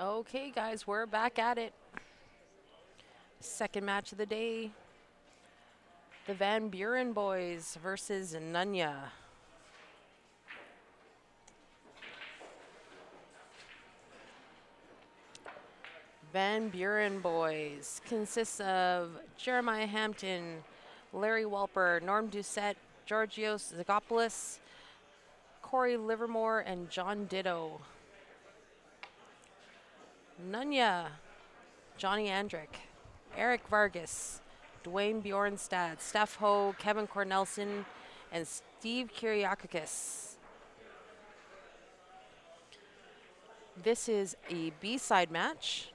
Okay, guys, we're back at it. Second match of the day. The Van Buren boys versus Nunya. Van Buren boys consists of Jeremiah Hampton, Larry Walper, Norm Doucette, Georgios Zagopoulos, Corey Livermore, and John Ditto. Nunya, Johnny Andrick, Eric Vargas, Dwayne Bjornstad, Steph Ho, Kevin Cornelson, and Steve Kyriakakis. This is a B-side match.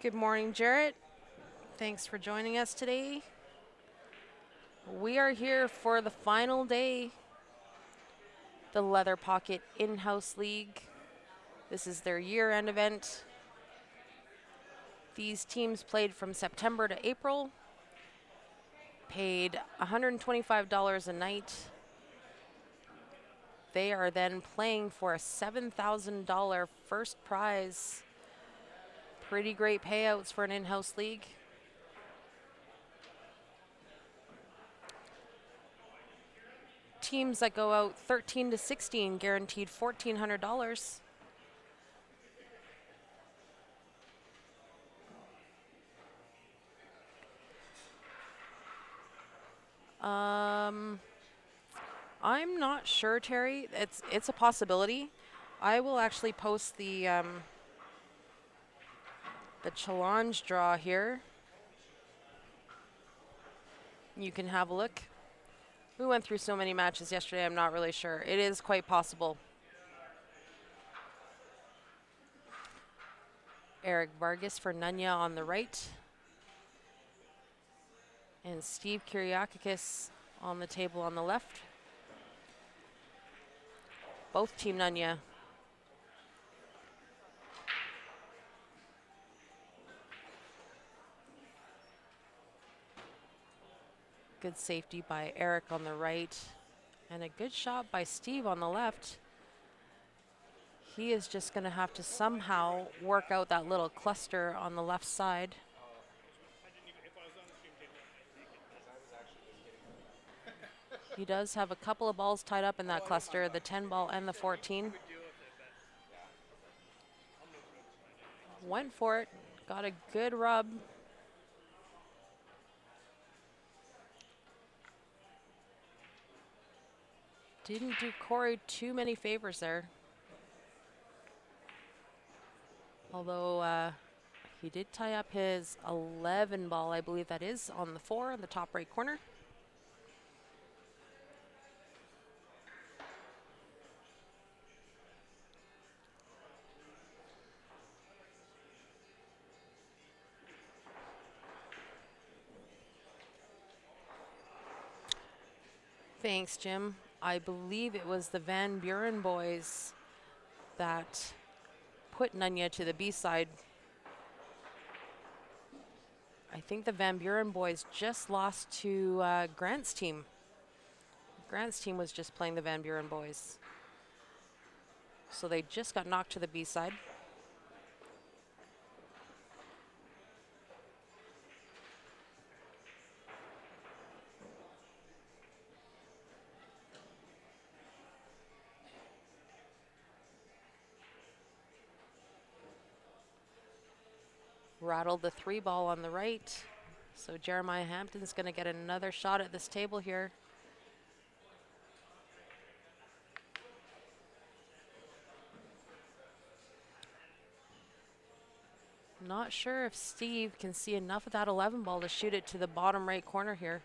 Good morning, Jarrett. Thanks for joining us today. We are here for the final day, the Leather Pocket In-House League. This is their year-end event. These teams played from September to April, paid $125 a night. They are then playing for a $7,000 first prize. Pretty great payouts for an in-house league. Teams that go out 13 to 16 guaranteed $1,400. I'm not sure, Terry. It's a possibility. I will actually post the challenge draw here. You can have a look. We went through so many matches yesterday, I'm not really sure. It is quite possible. Eric Vargas for Nunya on the right. And Steve Kyriakakis on the table on the left. Both Team Nunya. Good safety by Eric on the right. And a good shot by Steve on the left. He is just going to have to somehow work out that little cluster on the left side. He does have a couple of balls tied up in that cluster, the 10 ball and the 14. Went for it, got a good rub. Didn't do Corey too many favors there. Although he did tie up his 11 ball, I believe that is, on the 4 in the top right corner. Thanks, Jim. I believe it was the Van Buren boys that put Nunya to the B side. I think the Van Buren boys just lost to Grant's team. Grant's team was just playing the Van Buren boys. So they just got knocked to the B side. Rattled the 3 ball on the right. So Jeremiah Hampton's going to get another shot at this table here. Not sure if Steve can see enough of that 11 ball to shoot it to the bottom right corner here.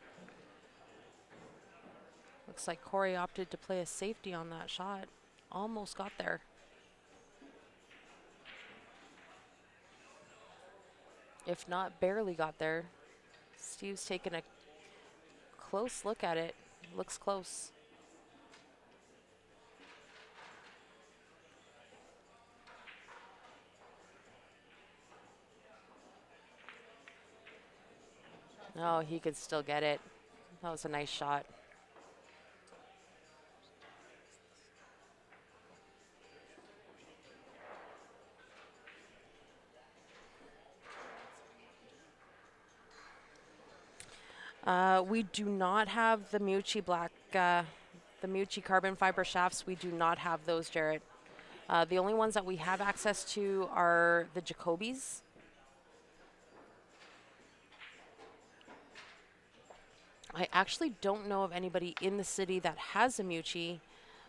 Looks like Corey opted to play a safety on that shot. Almost got there. If not, barely got there. Steve's taking a close look at it. Looks close. Oh, he could still get it. That was a nice shot. We do not have the Mucci black, the Mucci carbon fiber shafts. We do not have those, Jarrett. The only ones that we have access to are the Jacobys. I actually don't know of anybody in the city that has a Mucci.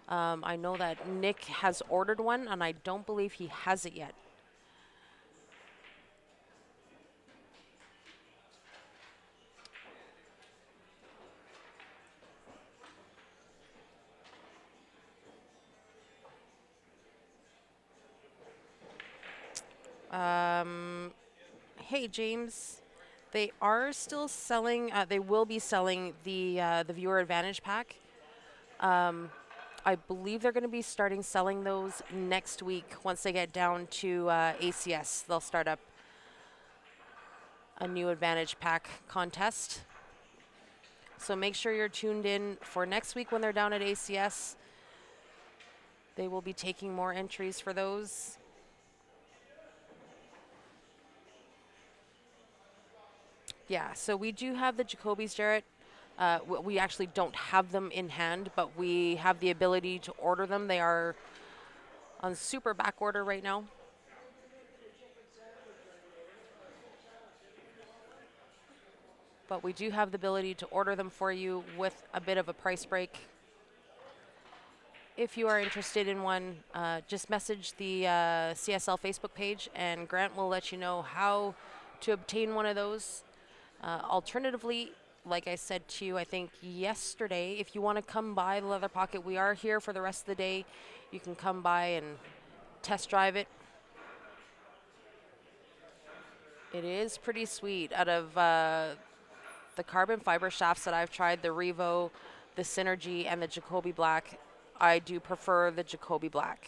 I know that Nick has ordered one, and I don't believe he has it yet. Hey, James. They are still selling. They will be selling the Viewer Advantage pack. I believe they're going to be starting selling those next week once they get down to ACS. They'll start up a new Advantage pack contest. So make sure you're tuned in for next week when they're down at ACS. They will be taking more entries for those. Yeah, so we do have the Jacobys, Jarrett. We actually don't have them in hand, but we have the ability to order them. They are on super back order right now. But we do have the ability to order them for you with a bit of a price break. If you are interested in one, just message the CSL Facebook page, and Grant will let you know how to obtain one of those. Alternatively, like I said to you, I think yesterday, if you want to come by the Leather Pocket, we are here for the rest of the day. You can come by and test drive it. It is pretty sweet. Out of the carbon fiber shafts that I've tried, the Revo, the Synergy, and the Jacoby Black, I do prefer the Jacoby Black.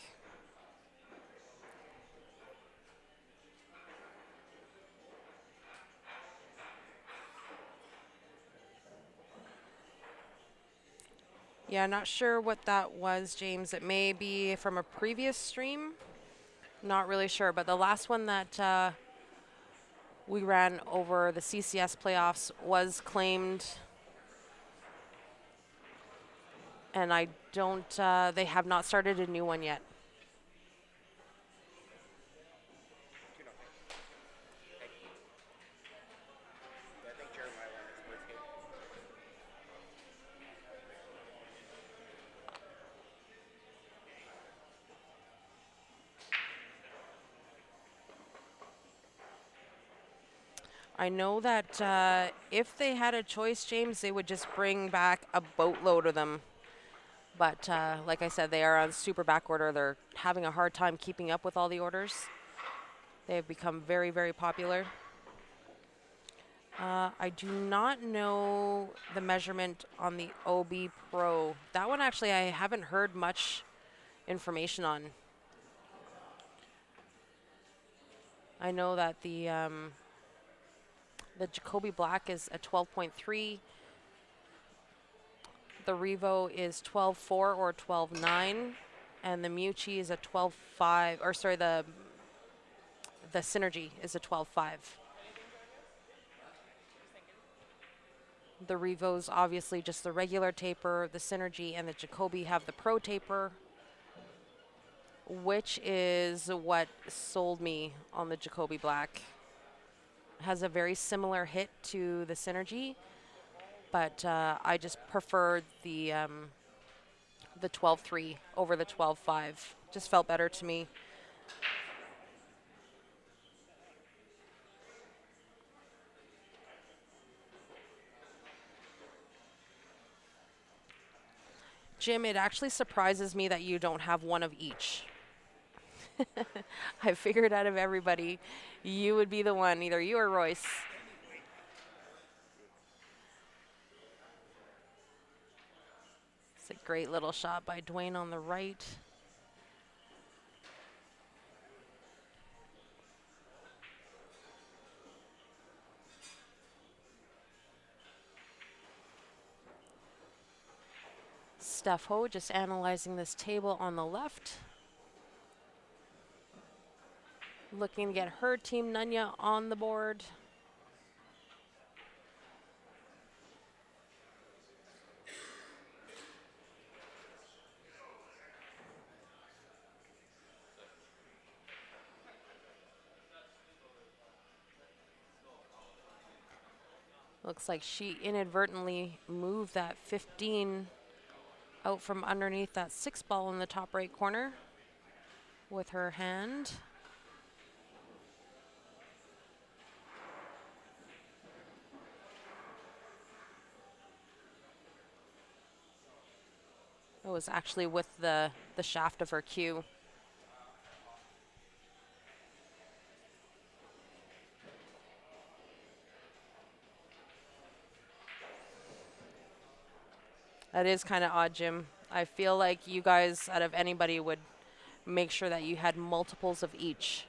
Yeah, not sure what that was, James. It may be from a previous stream. Not really sure, but the last one that we ran over the CCS playoffs was claimed, and I don't, they have not started a new one yet. I know that if they had a choice, James, they would just bring back a boatload of them. But like I said, they are on super back order. They're having a hard time keeping up with all the orders. They have become very, very popular. I do not know the measurement on the OB Pro. That one actually I haven't heard much information on. I know that the Jacoby Black is a 12.3. The Revo is 12.4 or 12.9, and the Mucci is a 12.5. Or sorry, the Synergy is a 12.5. The Revo's obviously just the regular taper. The Synergy and the Jacoby have the Pro taper, which is what sold me on the Jacoby Black. Has a very similar hit to the Synergy, but I just preferred the 12.3 over the 12.5. Just felt better to me. Jim, it actually surprises me that you don't have one of each. I figured out of everybody, you would be the one, either you or Royce. It's a great little shot by Dwayne on the right. Steph Ho just analyzing this table on the left. Looking to get her team Nunya on the board. Looks like she inadvertently moved that 15 out from underneath that 6 ball in the top right corner with her hand. It was actually with the shaft of her cue. That is kind of odd, Jim. I feel like you guys, out of anybody, would make sure that you had multiples of each.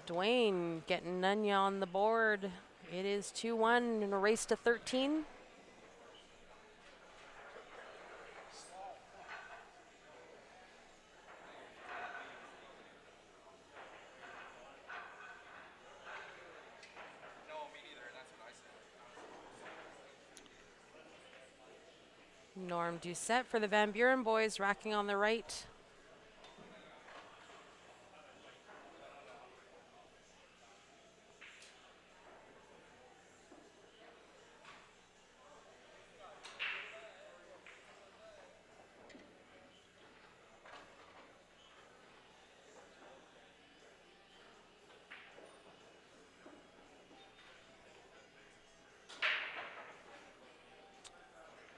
Dwayne getting Nunya on the board. It is 2-1 in a race to 13. Norm Doucette for the Van Buren boys, racking on the right.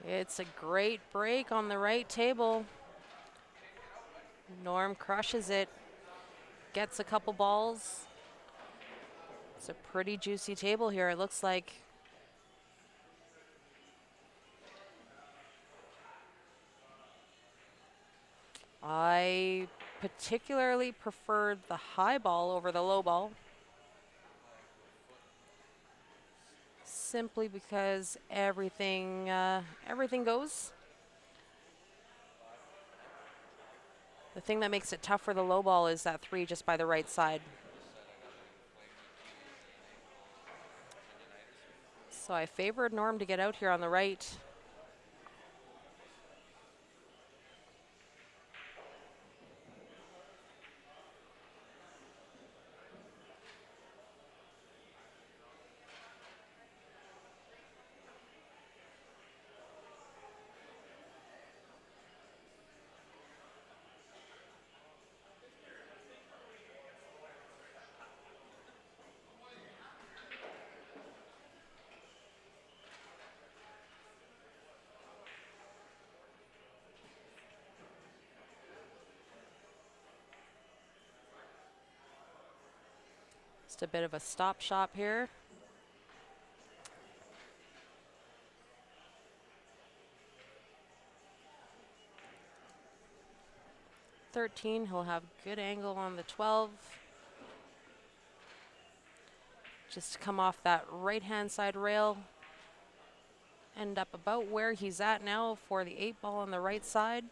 It's a great break on the right table. Norm crushes it, gets a couple balls. It's a pretty juicy table here, it looks like. I particularly preferred the high ball over the low ball, simply because everything goes. The thing that makes it tough for the low ball is that 3 just by the right side. So I favored Norm to get out here on the right. Just a bit of a stop shop here. .13, he'll have good angle on the 12. Just to come off that right-hand side rail. End up about where he's at now for the 8 ball on the right side.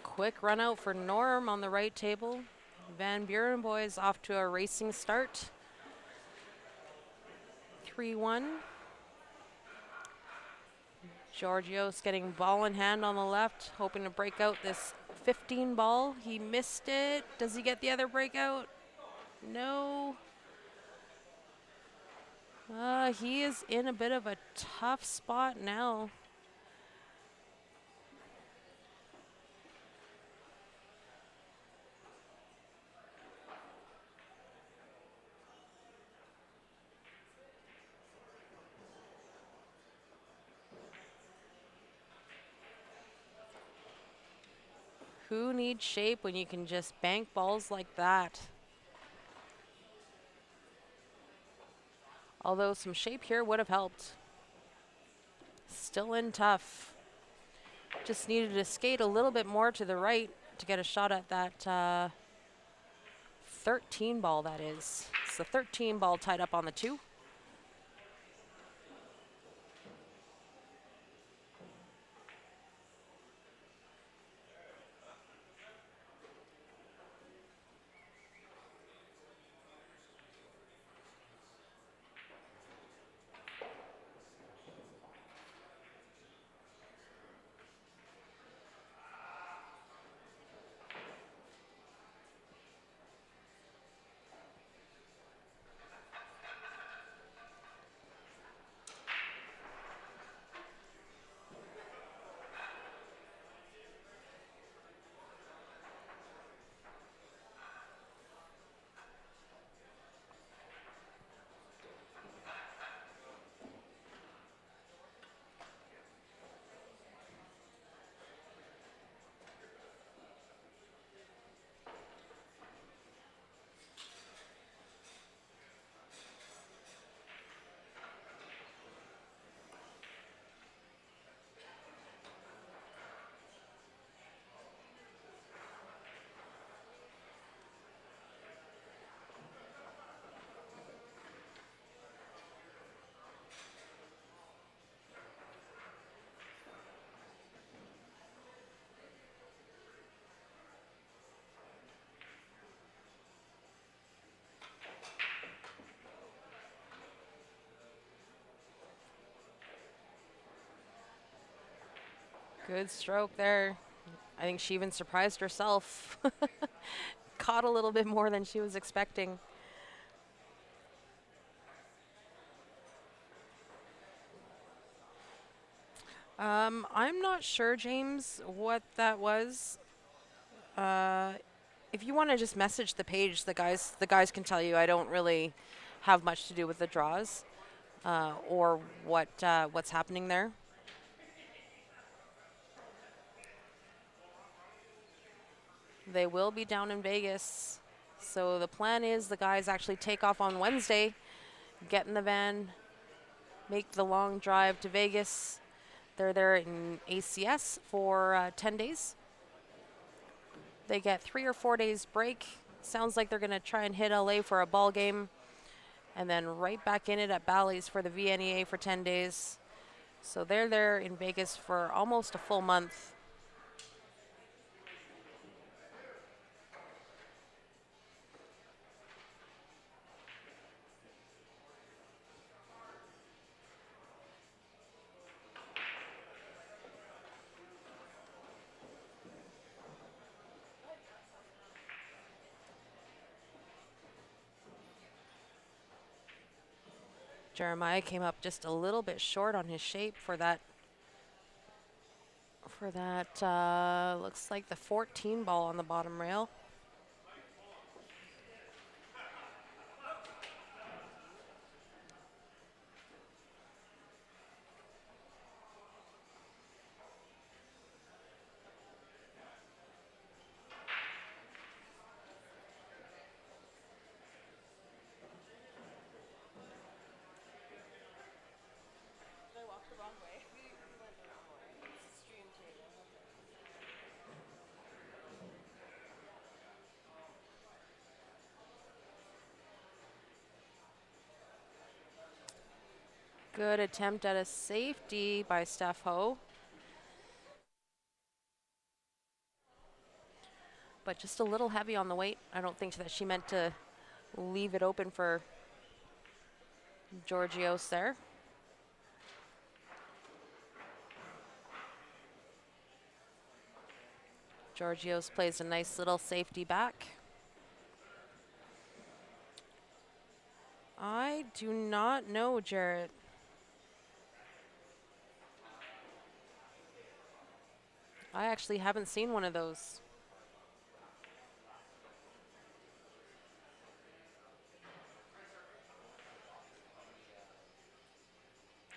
Quick run out for Norm on the right table. Van Buren boys off to a racing start. 3-1. Georgios getting ball in hand on the left, hoping to break out this 15 ball. He missed it. Does he get the other breakout? No. He is in a bit of a tough spot now. Who needs shape when you can just bank balls like that? Although some shape here would have helped. Still in tough. Just needed to skate a little bit more to the right to get a shot at that 13 ball, that is. It's the 13 ball tied up on the 2. Good stroke there. I think she even surprised herself. Caught a little bit more than she was expecting. I'm not sure, James, what that was. Uh, if you want to just message the page, the guys can tell you. I don't really have much to do with the draws or what's happening there. They will be down in Vegas. So the plan is the guys actually take off on Wednesday, get in the van, make the long drive to Vegas. They're there in ACS for 10 days. They get 3 or 4 days break. Sounds like they're going to try and hit LA for a ball game and then right back in it at Bally's for the VNEA for 10 days. So they're there in Vegas for almost a full month. Jeremiah came up just a little bit short on his shape for that. Looks like the 14 ball on the bottom rail. Good attempt at a safety by Steph Ho, but just a little heavy on the weight. I don't think that she meant to leave it open for Georgios there. Georgios plays a nice little safety back. I do not know, Jarrett. I actually haven't seen one of those.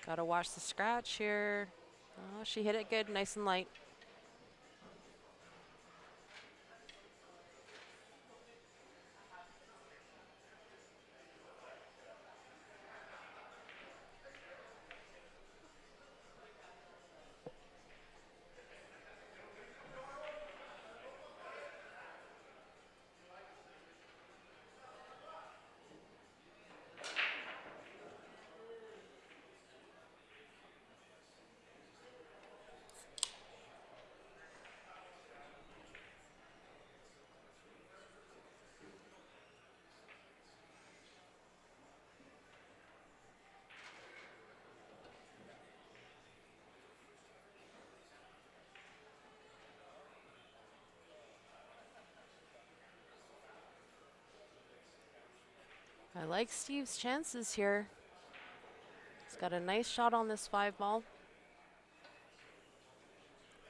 Gotta watch the scratch here. Oh, she hit it good, nice and light. I like Steve's chances here. He's got a nice shot on this 5 ball.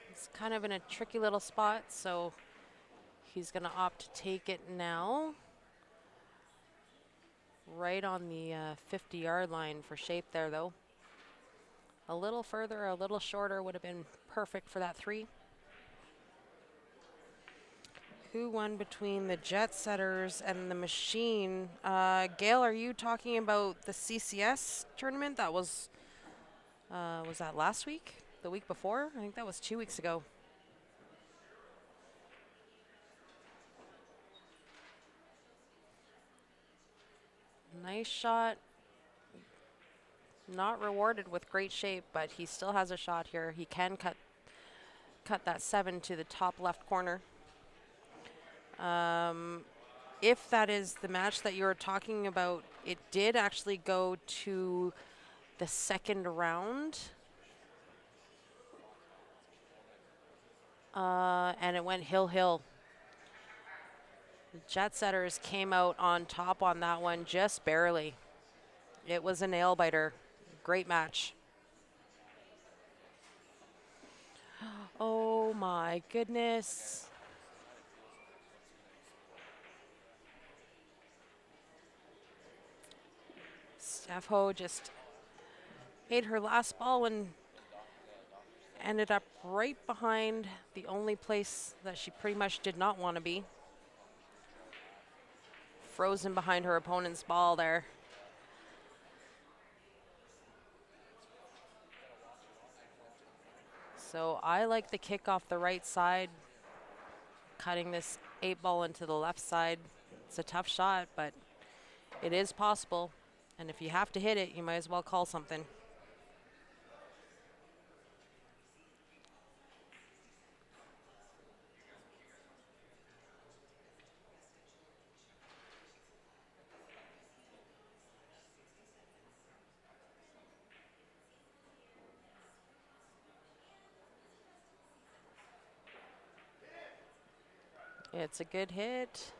It's kind of in a tricky little spot, so he's gonna opt to take it now. Right on the 50-yard line for shape there, though. A little further, a little shorter would have been perfect for that 3. Who won between the Jet Setters and the Machine? Gail, are you talking about the CCS tournament? That was that last week? The week before? I think that was 2 weeks ago. Nice shot. Not rewarded with great shape, but he still has a shot here. He can cut that 7 to the top left corner. If that is the match that you were talking about, it did actually go to the second round. and it went hill. The Jet Setters came out on top on that one just barely. It was a nail biter. Great match. Oh my goodness. Steph Ho just made her last ball and ended up right behind the only place that she pretty much did not want to be. Frozen behind her opponent's ball there. So I like the kick off the right side, cutting this 8 ball into the left side. It's a tough shot, but it is possible. And if you have to hit it, you might as well call something. It's a good hit.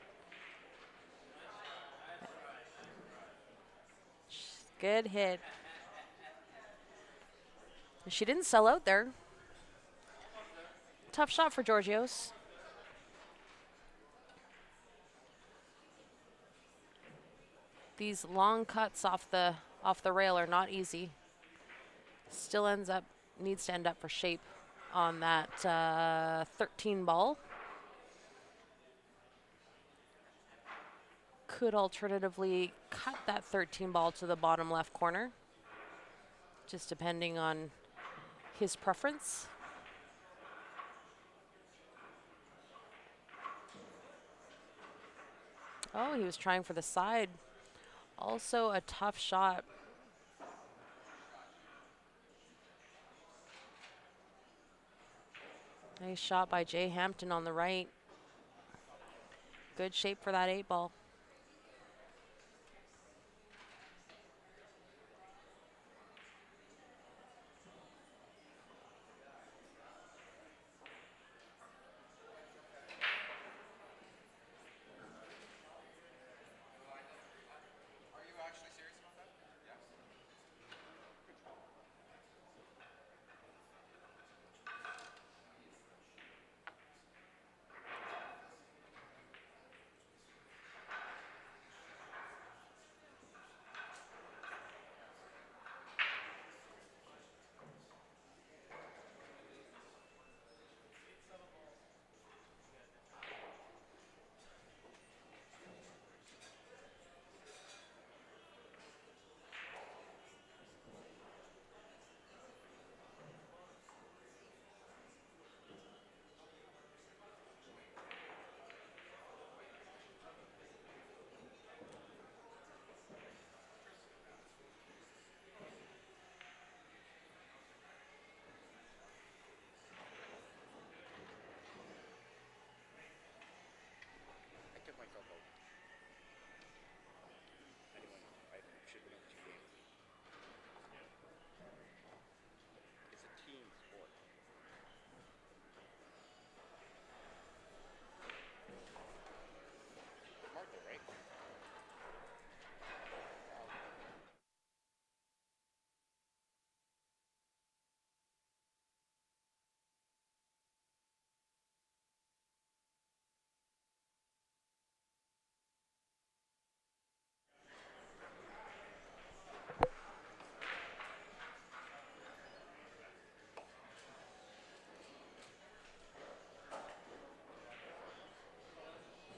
Good hit. She didn't sell out there. Tough shot for Georgios. These long cuts off the rail are not easy. Still needs to end up for shape on that 13 ball. Could alternatively cut that 13 ball to the bottom left corner, just depending on his preference. Oh, he was trying for the side. Also a tough shot. Nice shot by Jay Hampton on the right. Good shape for that 8 ball.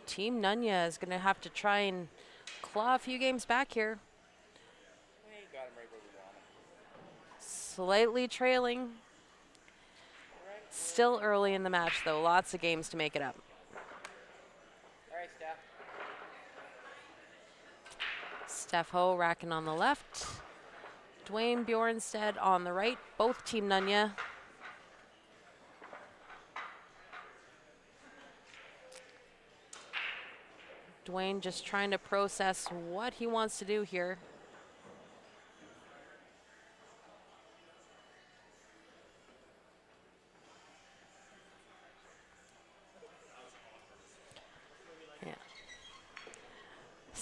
Team Nunya is going to have to try and claw a few games back here. Slightly trailing. Still early in the match, though. Lots of games to make it up. All right, Steph. Steph Ho racking on the left. Dwayne Bjornstead on the right. Both Team Nunya. Dwayne just trying to process what he wants to do here.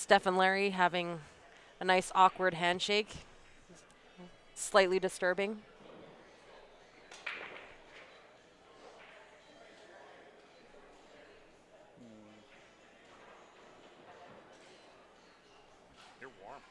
Steph and Larry having a nice awkward handshake. Slightly disturbing. You're warm.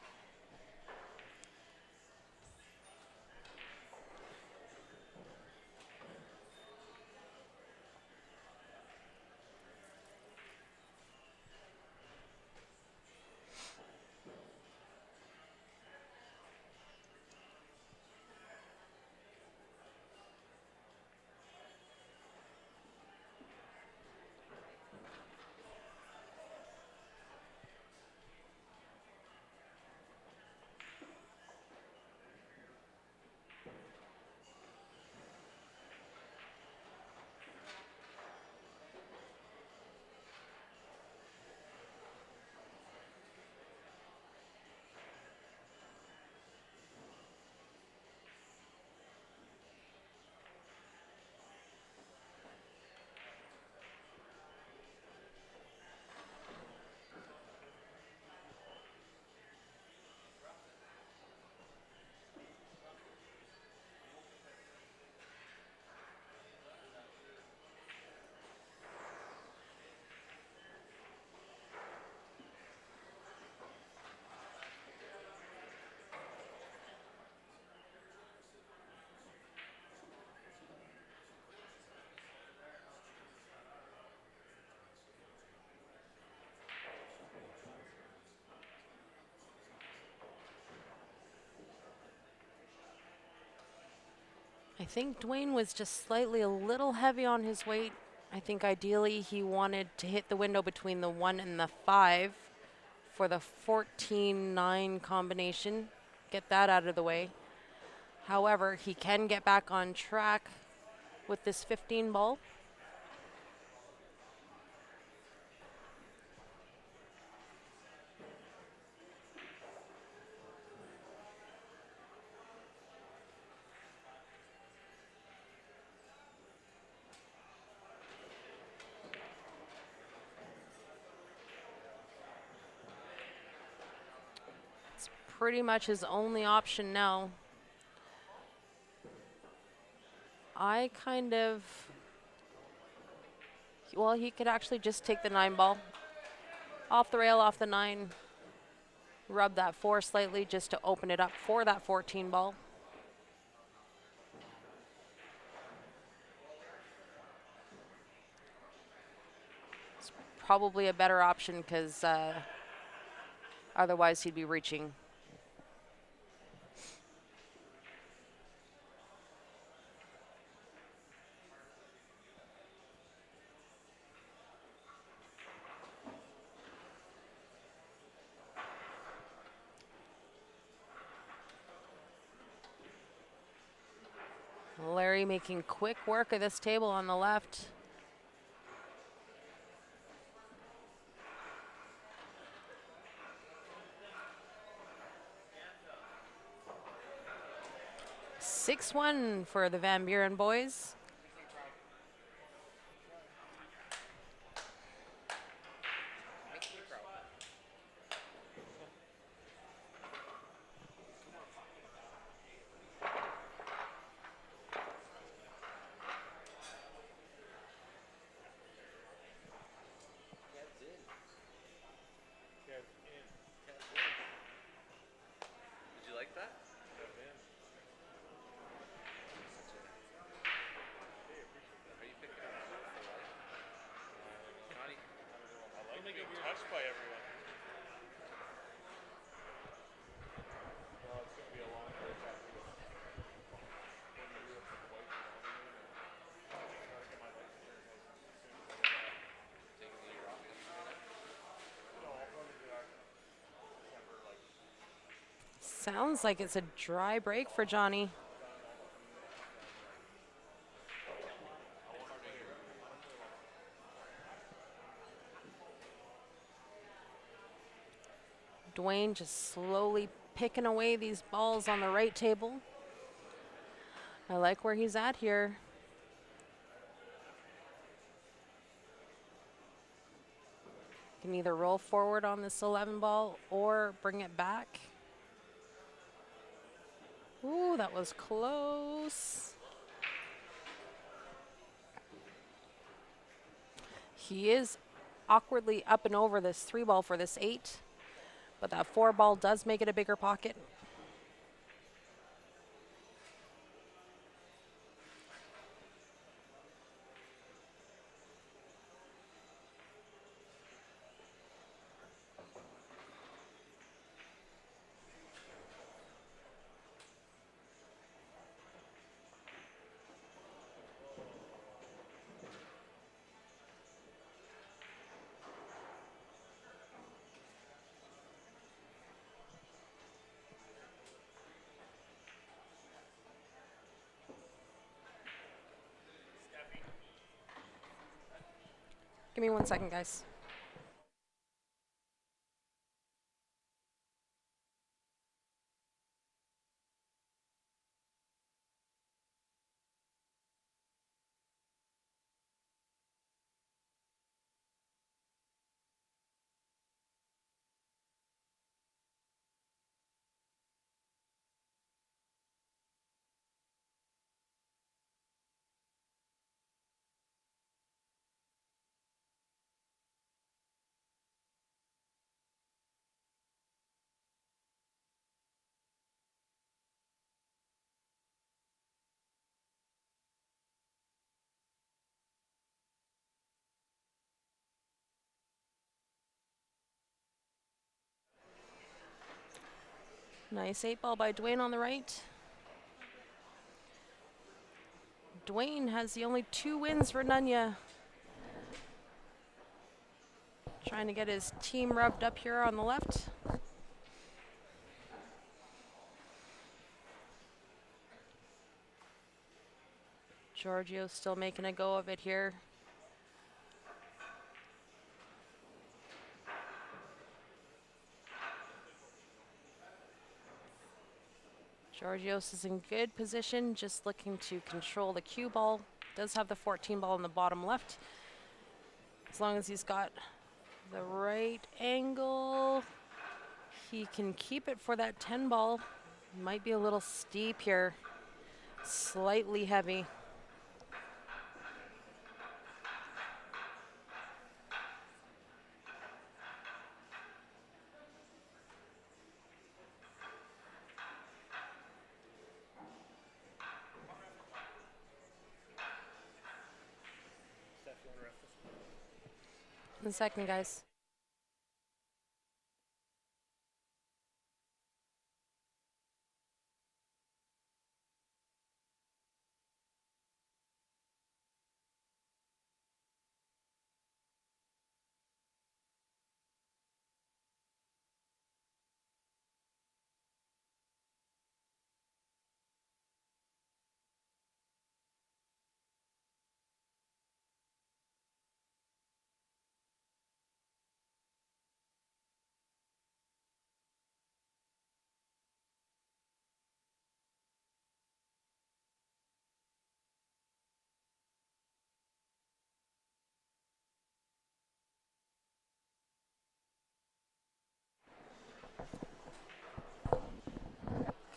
I think Dwayne was just slightly a little heavy on his weight. I think ideally he wanted to hit the window between the 1 and the 5 for the 14-9 combination. Get that out of the way. However, he can get back on track with this 15 ball. It's pretty much his only option now. I kind of, well, he could actually just take the 9 ball off the rail, off the 9, rub that 4 slightly just to open it up for that 14 ball. It's probably a better option because otherwise he'd be reaching. Larry making quick work of this table on the left. Six 1 for the Van Buren boys. Did you like that? Are you picking it up? Johnny? I like being touched by everyone. Well, it's going to be a long day after this. Taking the year off yesterday? No, I'll probably do that December, like, Sounds like it's a dry break for Johnny. Dwayne just slowly picking away these balls on the right table. I like where he's at here. Can either roll forward on this 11 ball or bring it back. Ooh, that was close. He is awkwardly up and over this 3 ball for this 8, but that 4 ball does make it a bigger pocket. Give me 1 second, guys. Nice 8 ball by Dwayne on the right. Dwayne has the only 2 wins for Nunya. Trying to get his team revved up here on the left. Giorgio still making a go of it here. Georgios is in good position, just looking to control the cue ball. Does have the 14 ball in the bottom left. As long as he's got the right angle, he can keep it for that 10 ball. Might be a little steep here, slightly heavy. Steph, you want to ref this one? 1 second, guys.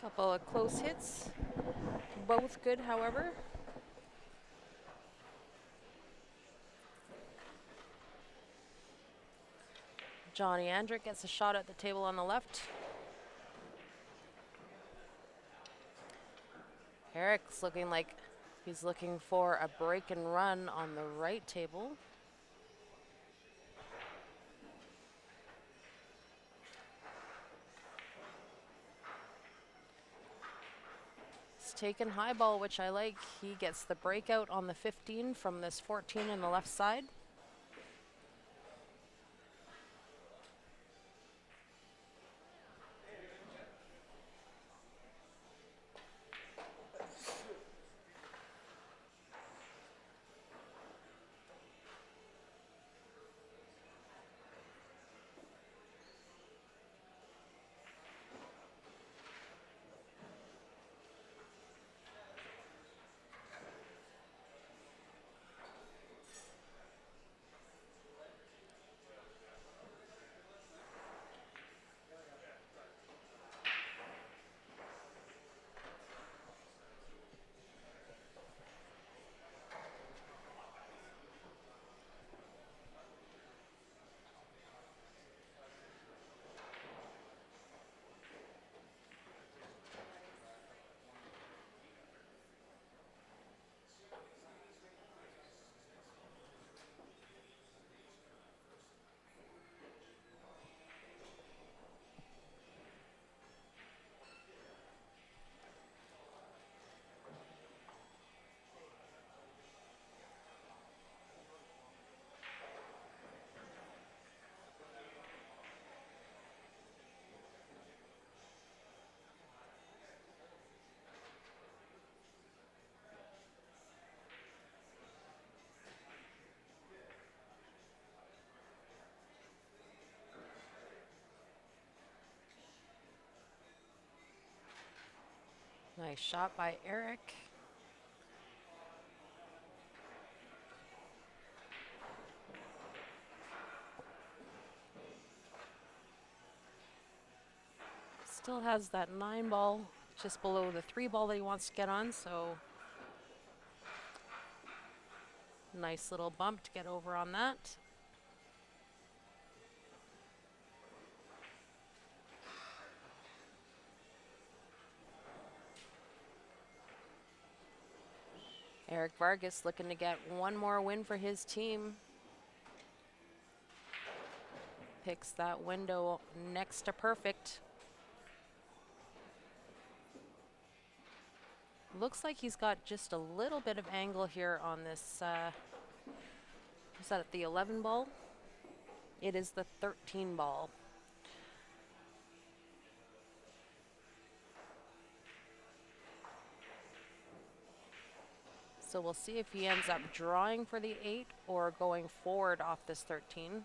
Couple of close hits, both good, however. Johnny Andrick gets a shot at the table on the left. Eric's looking like he's looking for a break and run on the right table. He's taken high ball, which I like. He gets the breakout on the 15 from this 14 in the left side. Nice shot by Eric. Still has that 9 ball just below the 3 ball that he wants to get on, so nice little bump to get over on that. Eric Vargas looking to get one more win for his team. Picks that window next to perfect. Looks like he's got just a little bit of angle here on this, is that the 11 ball? It is the 13 ball. So we'll see if he ends up drawing for the 8 or going forward off this 13.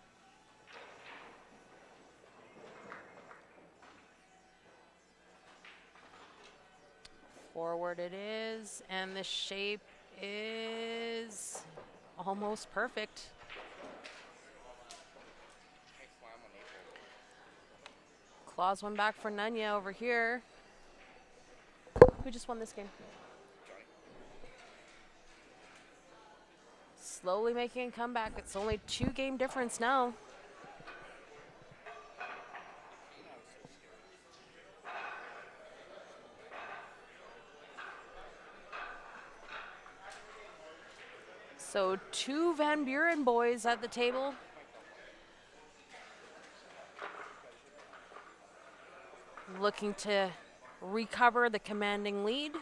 Forward it is, and the shape is almost perfect. Claws one back for Nunya over here. Who just won this game? Slowly making a comeback. It's only 2-game difference now. So 2 Van Buren boys at the table. Looking to recover the commanding lead.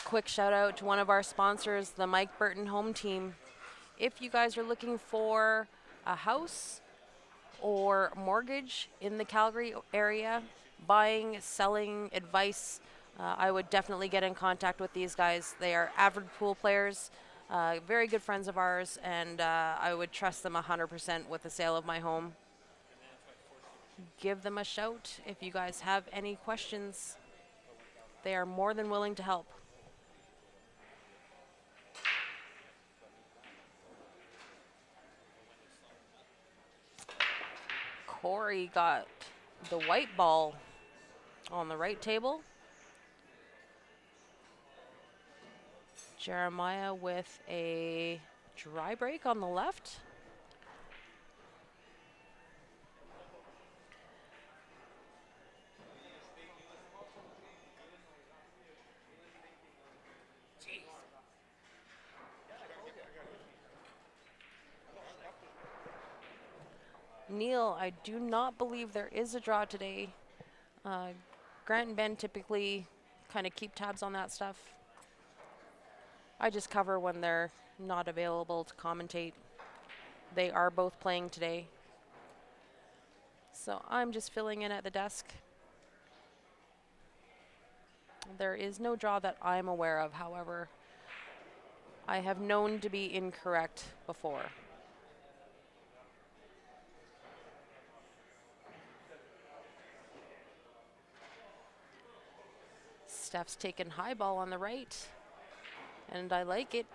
Quick shout out to one of our sponsors, the Mike Burton Home Team. If you guys are looking for a house or mortgage in the Calgary area, buying, selling, advice, I would definitely get in contact with these guys. They are avid pool players, very good friends of ours, and I would trust them 100% with the sale of my home. Give them a shout if you guys have any questions. They are more than willing to help. Corey got the white ball on the right table. Jeremiah with a dry break on the left. Neil, I do not believe there is a draw today. Grant and Ben typically kind of keep tabs on that stuff. I just cover when they're not available to commentate. They are both playing today. So I'm just filling in at the desk. There is no draw that I'm aware of, however. I have known to be incorrect before. Steph's taken high ball on the right, and I like it.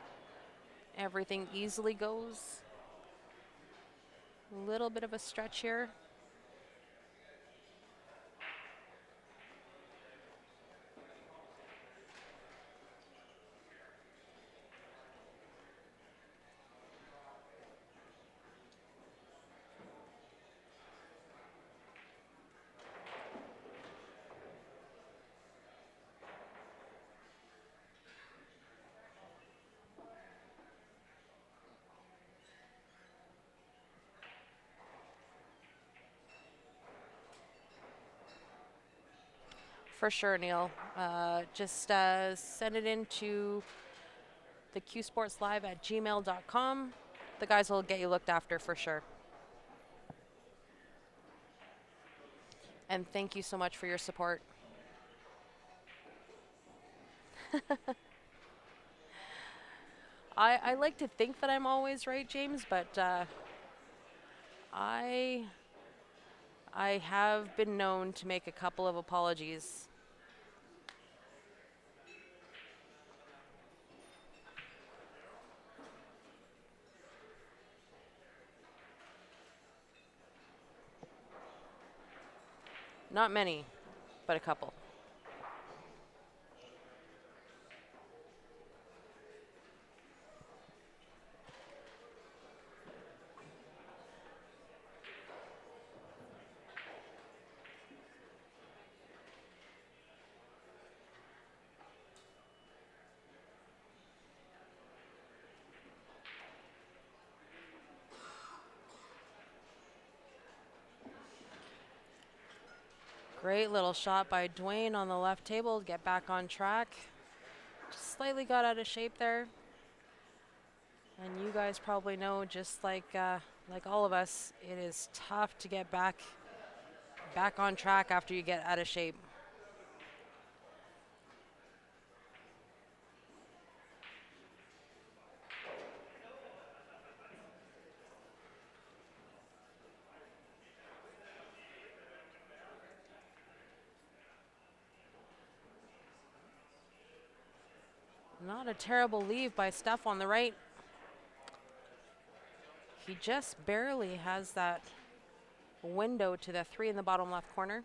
Everything easily goes. A little bit of a stretch here. For sure, Neil. Just send it into the qsportslive@gmail.com. The guys will get you looked after for sure. And thank you so much for your support. I like to think that I'm always right, James, but I I have been known to make a couple of apologies. Not many, but a couple. Great little shot by Dwayne on the left table to get back on track. Just slightly got out of shape there. And you guys probably know, just like all of us, it is tough to get back on track after you get out of shape. Not a terrible leave by Steph on the right. He just barely has that window to the 3 in the bottom left corner.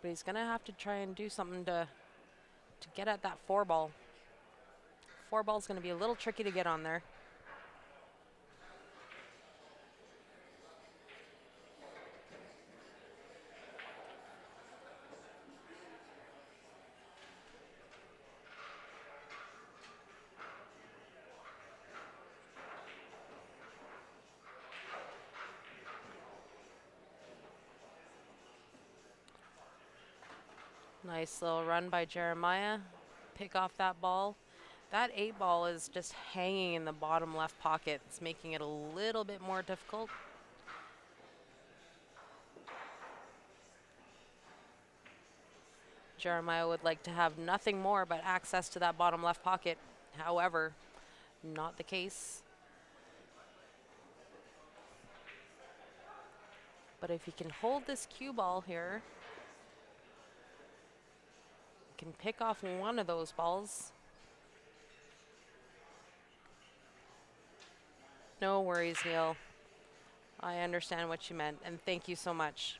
But he's going to have to try and do something to get at that 4 ball. 4 ball's going to be a little tricky to get on there. Nice little run by Jeremiah. Pick off that ball. That 8 ball is just hanging in the bottom left pocket. It's making it a little bit more difficult. Jeremiah would like to have nothing more but access to that bottom left pocket. However, not the case. But if he can hold this cue ball here, he can pick off one of those balls. No worries, Neil. I understand what you meant, and thank you so much.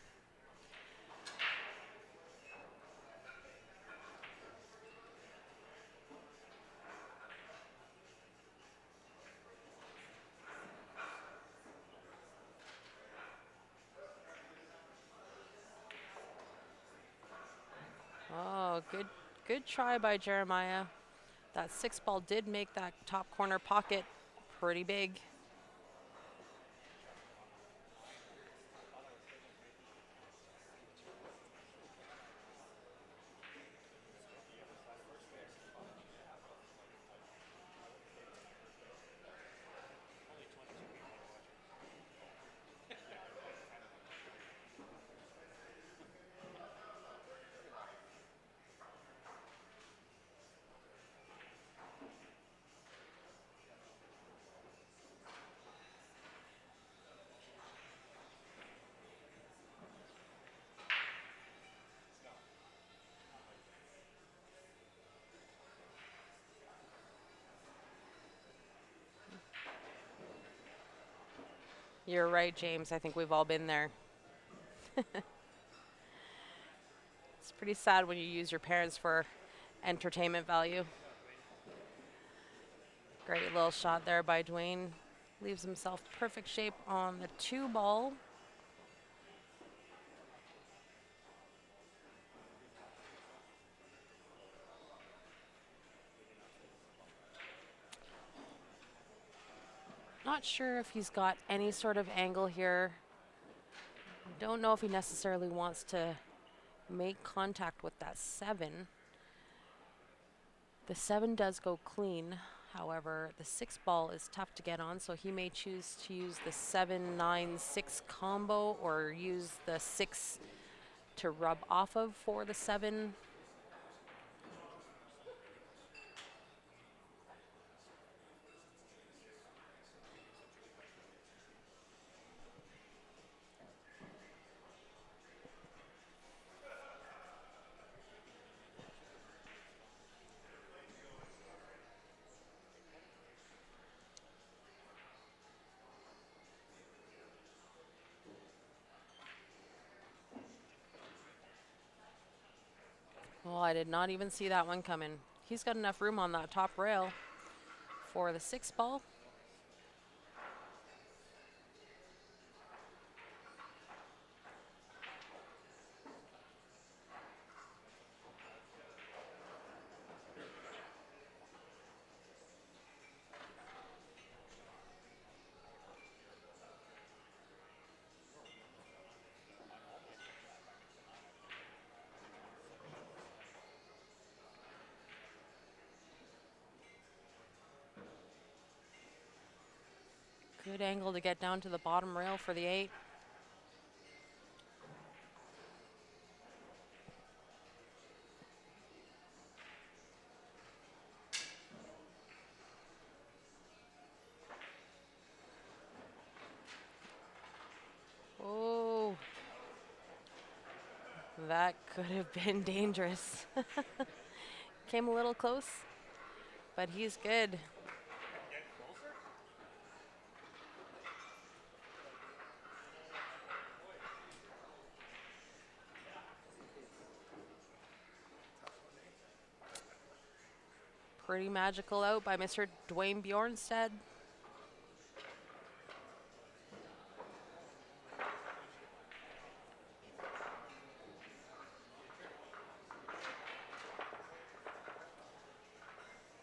Oh, good try by Jeremiah. That 6 ball did make that top corner pocket pretty big. You're right, James. I think we've all been there. It's pretty sad when you use your parents for entertainment value. Great little shot there by Dwayne. Leaves himself perfect shape on the 2 ball. Not sure if he's got any sort of angle here. Don't know if he necessarily wants to make contact with that 7. The 7 does go clean. However, the 6 ball is tough to get on, so he may choose to use the 7-9-6 combo or use the 6 to rub off of for the 7. Well, I did not even see that one coming. He's got enough room on that top rail for the 6 ball. Good angle to get down to the bottom rail for the 8. Oh, that could have been dangerous. Came a little close, but he's good. Get closer? Pretty magical out by Mr. Dwayne Bjornstead.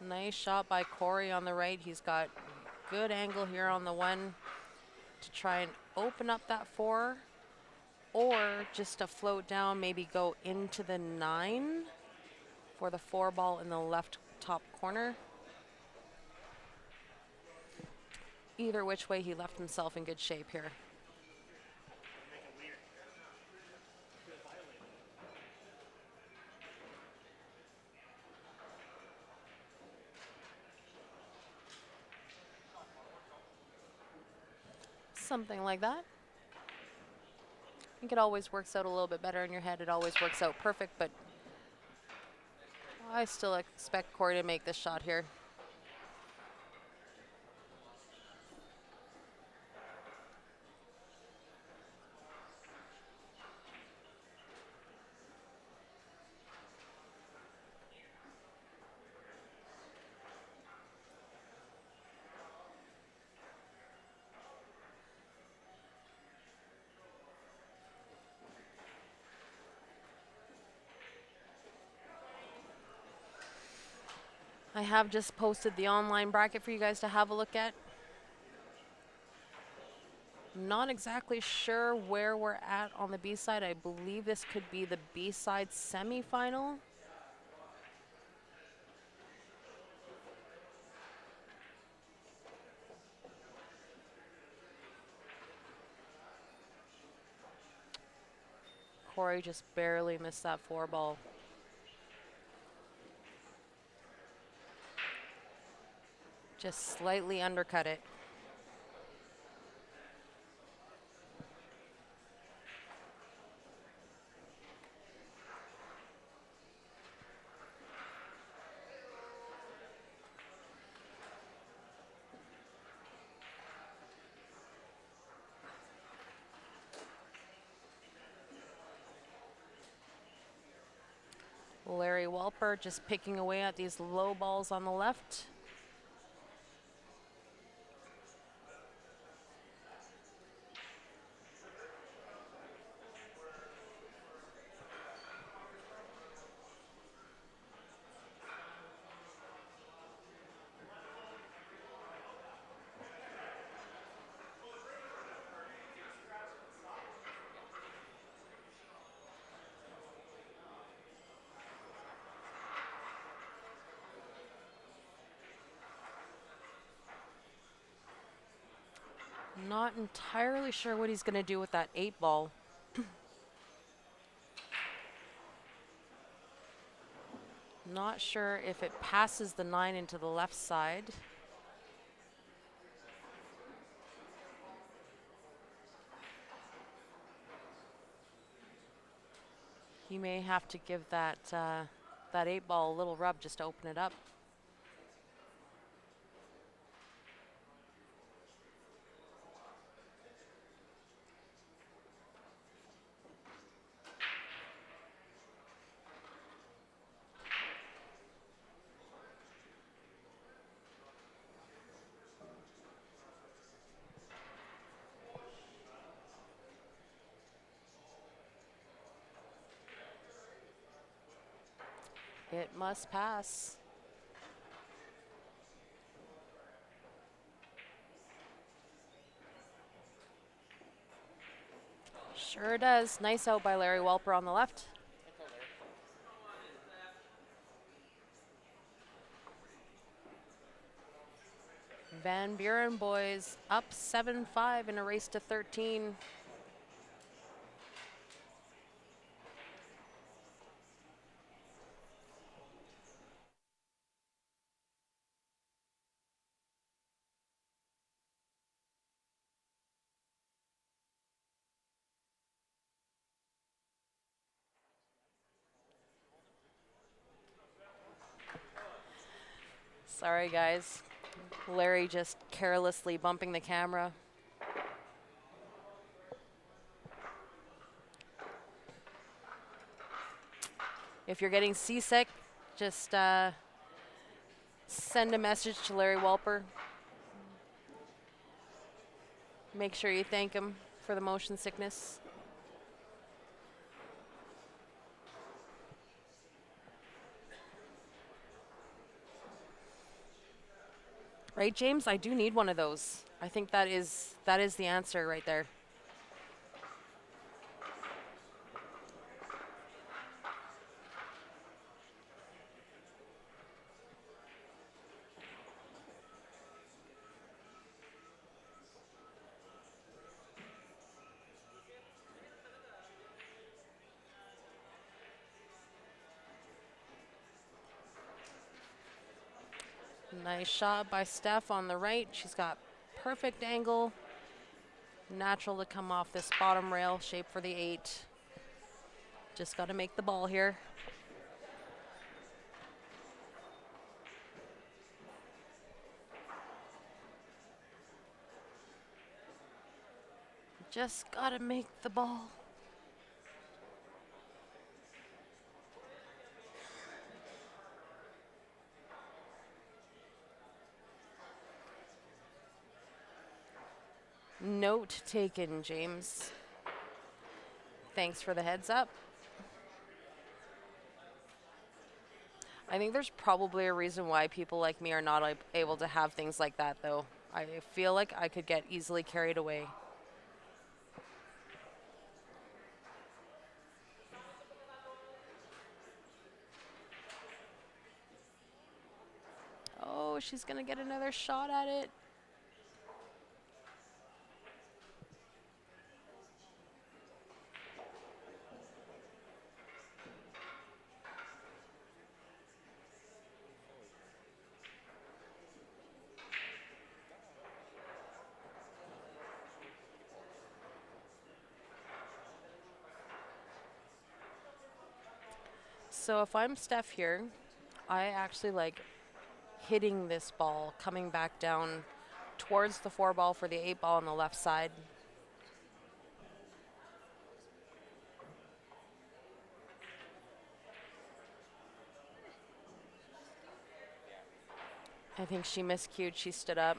Nice shot by Corey on the right. He's got good angle here on the 1 to try and open up that 4, or just to float down, maybe go into the 9 for the 4 ball in the left top corner. Either which way, he left himself in good shape here. Make it weird. Feel violated. Something like that. I think it always works out a little bit better in your head. It always works out perfect, but I still expect Corey to make this shot here. I have just posted the online bracket for you guys to have a look at. Not exactly sure where we're at on the B side. I believe this could be the B side semifinal. Corey just barely missed that 4 ball. Just slightly undercut it. Larry Welper just picking away at these low balls on the left. Not entirely sure what he's going to do with that 8 ball. Not sure if it passes the 9 into the left side. He may have to give that 8 ball a little rub just to open it up. It must pass. Sure does. Nice out by Larry Welper on the left. Van Buren boys up 7-5 in a race to 13. Sorry, guys. Larry just carelessly bumping the camera. If you're getting seasick, just send a message to Larry Welper. Make sure you thank him for the motion sickness. Right, James? I do need one of those. I think that is the answer right there. Nice shot by Steph on the right. She's got perfect angle. Natural to come off this bottom rail, shape for the 8. Just got to make the ball here. Just got to make the ball. Note taken, James. Thanks for the heads up. I think there's probably a reason why people like me are not able to have things like that, though. I feel like I could get easily carried away. Oh, she's going to get another shot at it. So if I'm Steph here, I actually like hitting this ball, coming back down towards the 4 ball for the 8 ball on the left side. I think she miscued. She stood up.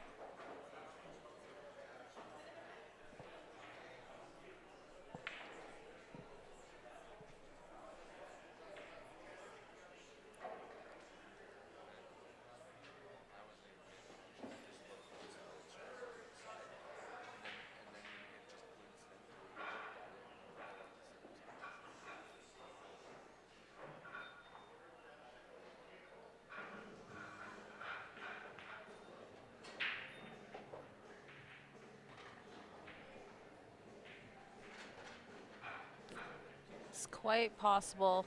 It's quite possible.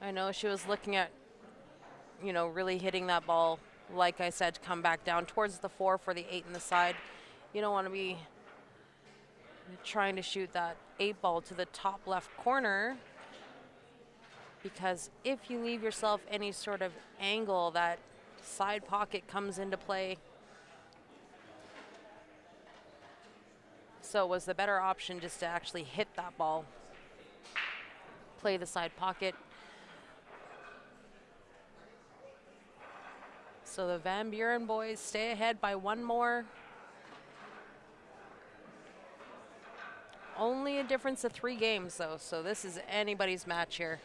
I know she was looking at, really hitting that ball, like I said, to come back down towards the 4 for the 8 in the side. You don't want to be trying to shoot that 8 ball to the top left corner, because if you leave yourself any sort of angle, that side pocket comes into play. So it was the better option just to actually hit that ball, play the side pocket. So the Van Buren boys stay ahead by 1 more. Only a difference of 3 games, though, so this is anybody's match here.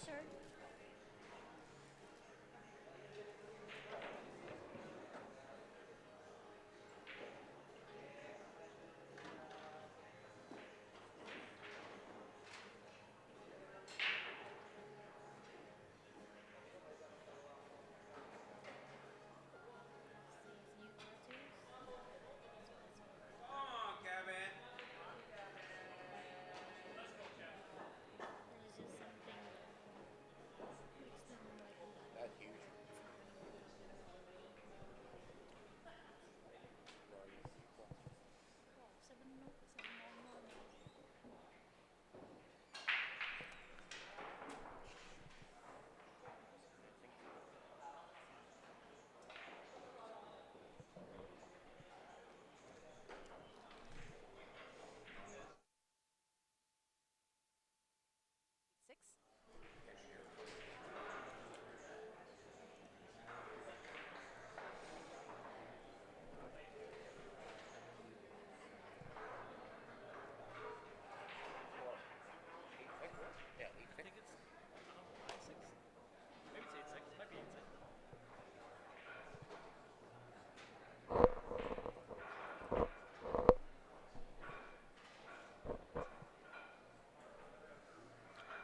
sir. That's huge. Six. Yeah, I think it's, I don't know, 9-6? Maybe it's 8-6. Might be 8-6.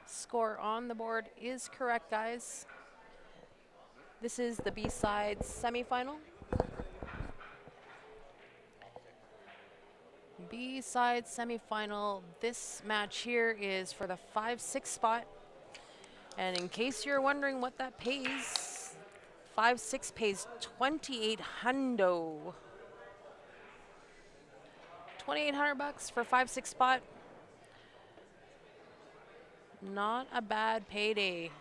Score on the board is correct, guys. This is the B-sides semifinal. B-sides semifinal. This match here is for the 5-6 spot. And in case you're wondering what that pays, 5-6 pays 2,800. 2,800 bucks for 5-6 spot. Not a bad payday.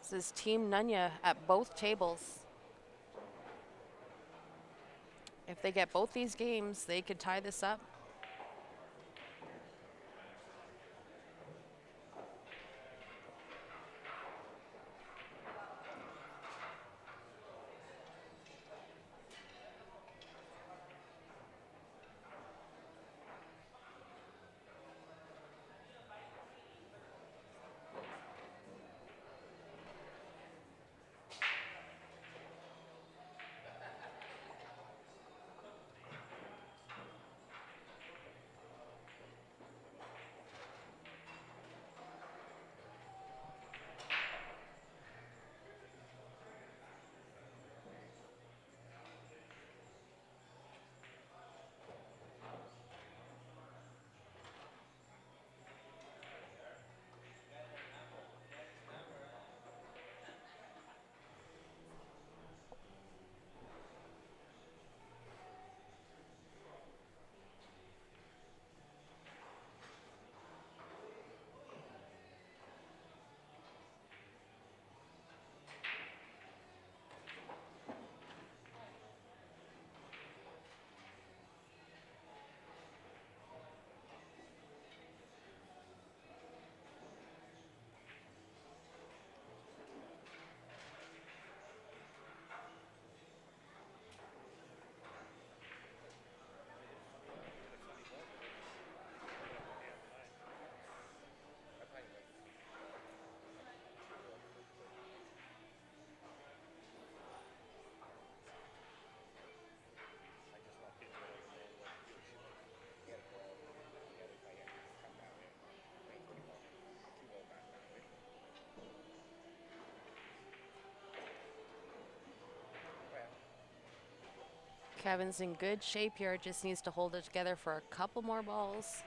This is Team Nunya at both tables. If they get both these games, they could tie this up. Kevin's in good shape here, just needs to hold it together for a couple more balls.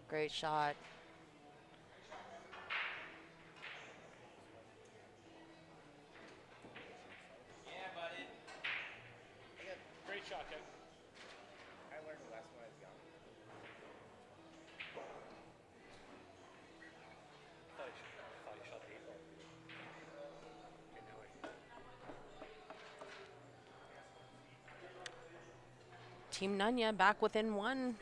Great shot. Great shot, Kevin. I learned a lesson when I was young. I thought he shot the 8 ball. And now I Team Nunya back within one.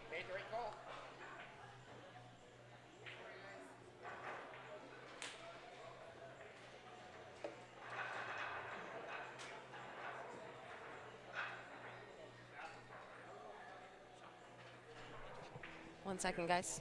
Made the right call. One second, guys.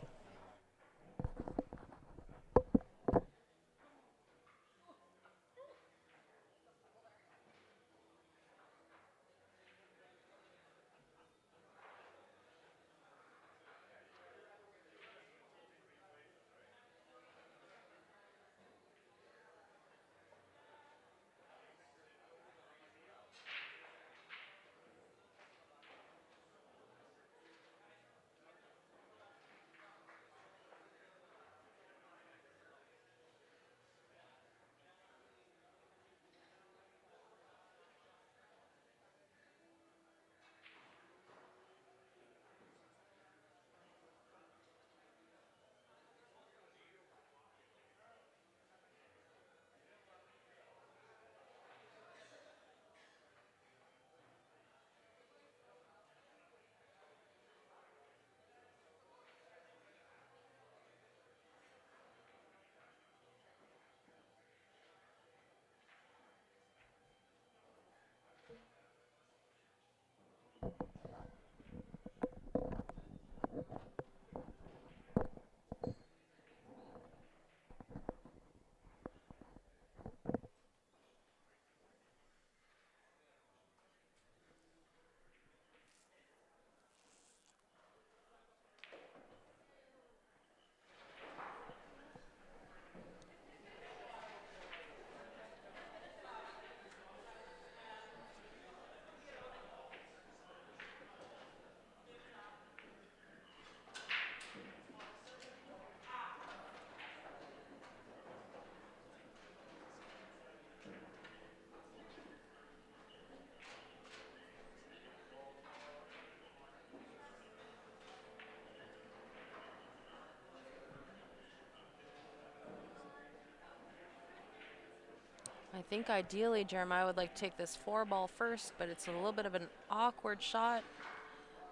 I think ideally Jeremiah would like to take this 4 ball first, but it's a little bit of an awkward shot.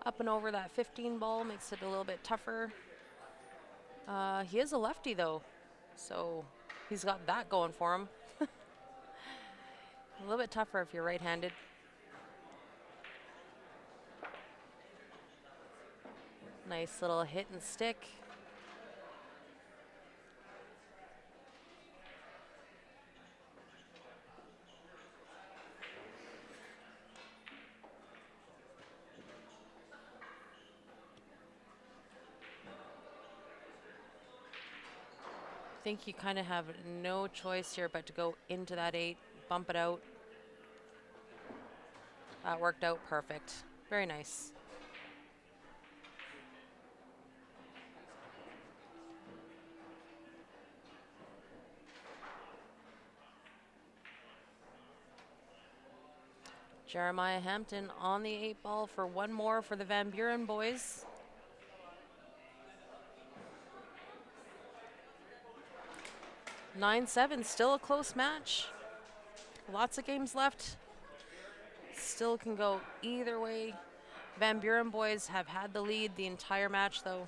Up and over that 15 ball makes it a little bit tougher. He is a lefty though, so he's got that going for him. A little bit tougher if you're right-handed. Nice little hit and stick. I think you kind of have no choice here but to go into that 8, bump it out. That worked out perfect. Very nice. Jeremiah Hampton on the 8 ball for one more for the Van Buren boys. 9-7, still a close match. Lots of games left. Still can go either way. Van Buren boys have had the lead the entire match though.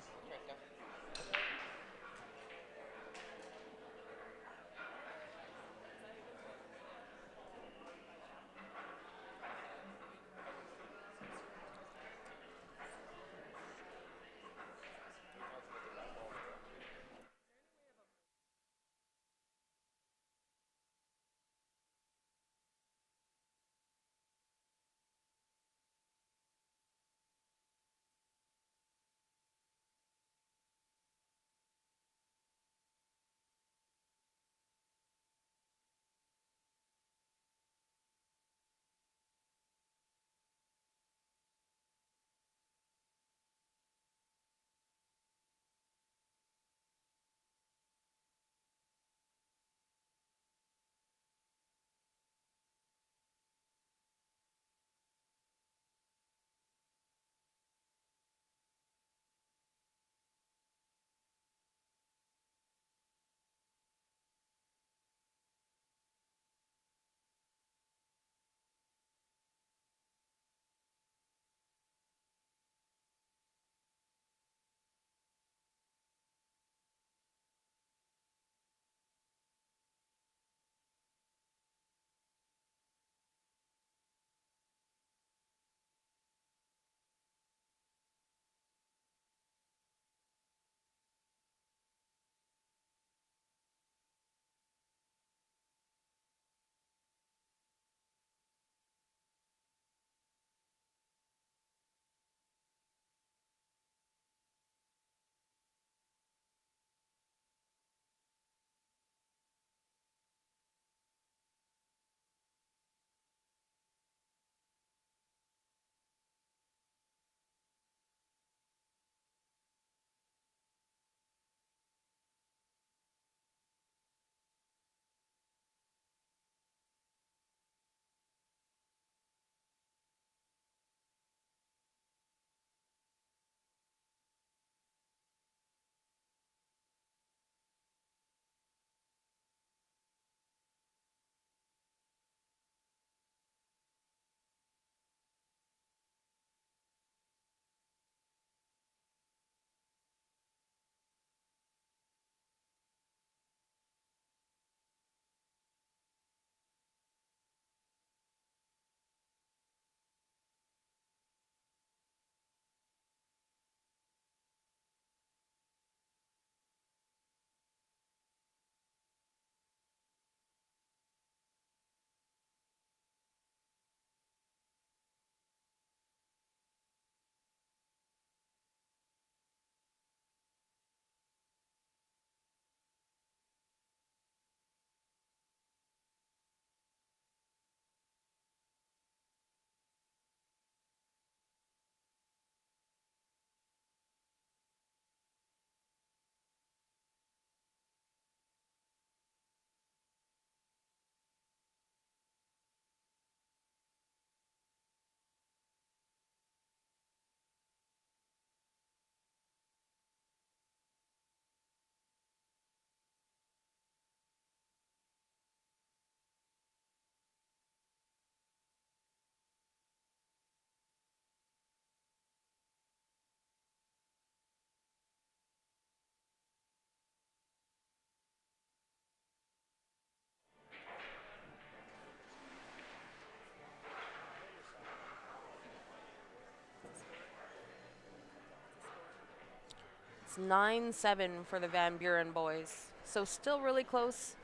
It's 9-7 for the Van Buren boys. So still really close.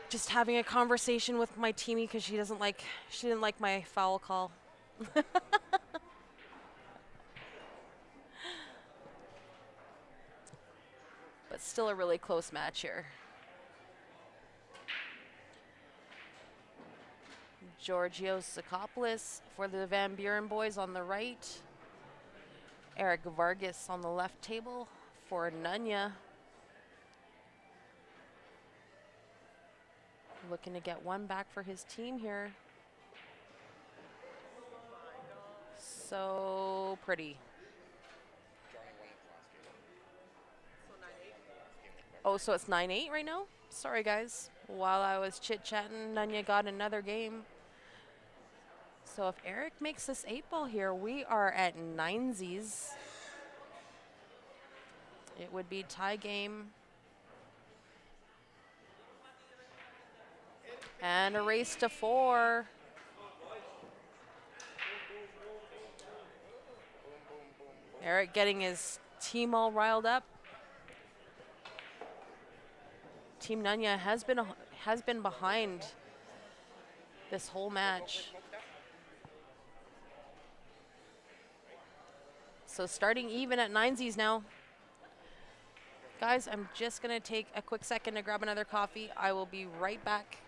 Just having a conversation with my teamie because she didn't like my foul call. But still a really close match here. Giorgio Sakopoulos for the Van Buren boys on the right. Eric Vargas on the left table for Nunya. Looking to get one back for his team here. So pretty. Johnny won the last game. Oh, so it's 9-8 right now? Sorry, guys. While I was chit-chatting, Nunya got another game. So if Eric makes this 8-ball here, we are at 9-Z's. It would be tie game. And a race to 4. Eric getting his team all riled up. Team Nunya has been behind this whole match. So starting even at 9-Z's now. Guys, I'm just going to take a quick second to grab another coffee. I will be right back.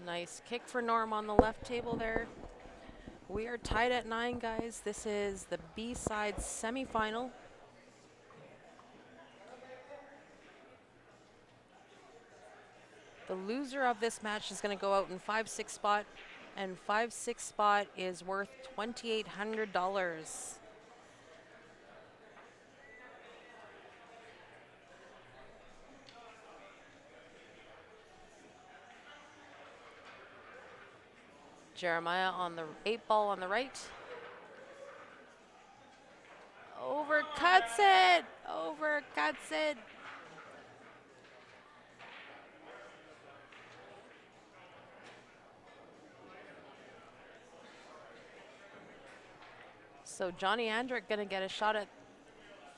Nice kick for Norm on the left table there. We are tied at 9, guys. This is the B-side semifinal. The loser of this match is going to go out in 5-6 spot, and 5-6 spot is worth $2,800. Jeremiah on the 8-ball on the right. Overcuts it! Overcuts it! So Johnny Andrick gonna get a shot at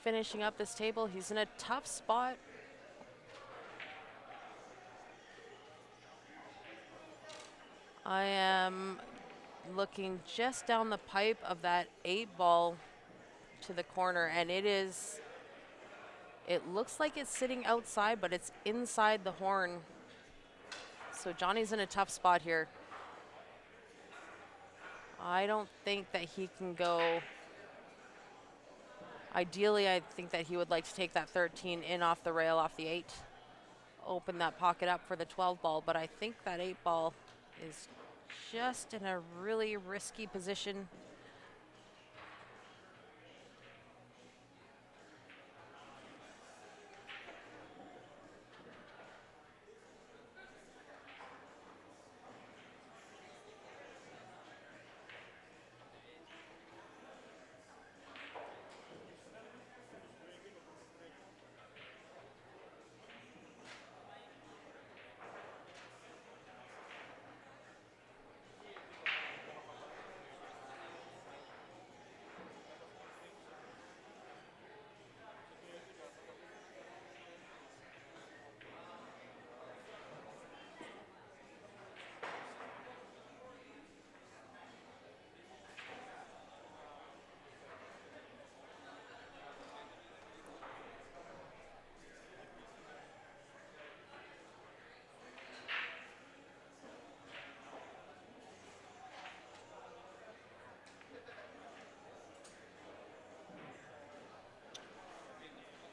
finishing up this table. He's in a tough spot. I am looking just down the pipe of that 8-ball to the corner, and it looks like it's sitting outside, but it's inside the horn. So Johnny's in a tough spot here. I don't think that he can go. Ideally, I think that he would like to take that 13 in off the rail, off the 8. Open that pocket up for the 12-ball, but I think that 8-ball is just in a really risky position.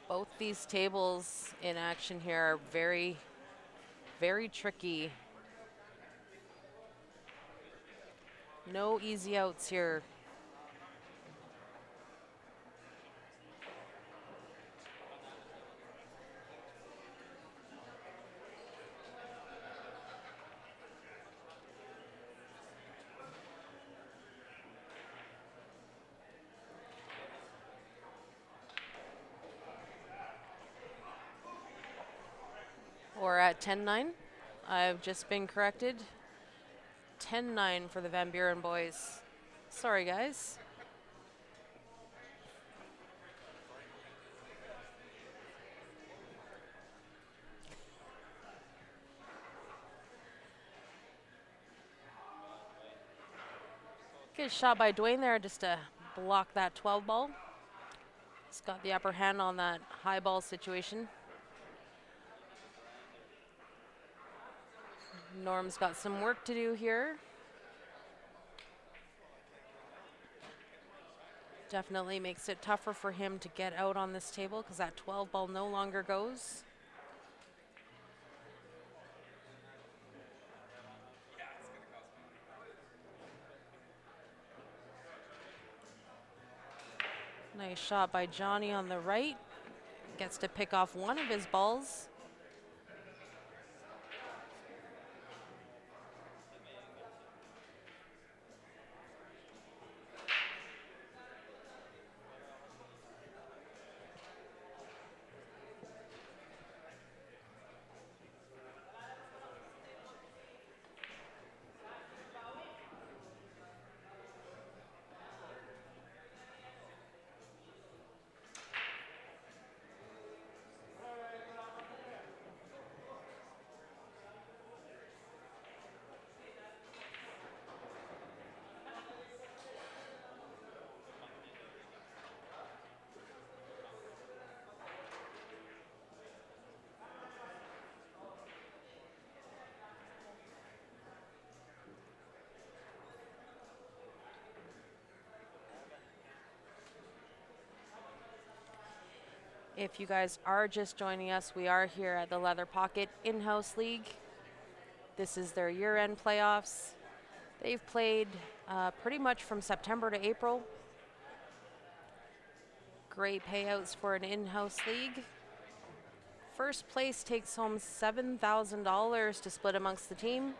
Both these tables in action here are very, very tricky. No easy outs here. We're at 10-9. I've just been corrected. 10-9 for the Van Buren boys. Sorry, guys. Good shot by Dwayne there just to block that 12-ball. He's got the upper hand on that high ball situation. Norm's got some work to do here. Definitely makes it tougher for him to get out on this table because that 12-ball no longer goes. Nice shot by Johnny on the right. Gets to pick off one of his balls. If you guys are just joining us, we are here at the Leather Pocket In-House League. This is their year-end playoffs. They've played pretty much from September to April. Great payouts for an in-house league. First place takes home $7,000 to split amongst the team.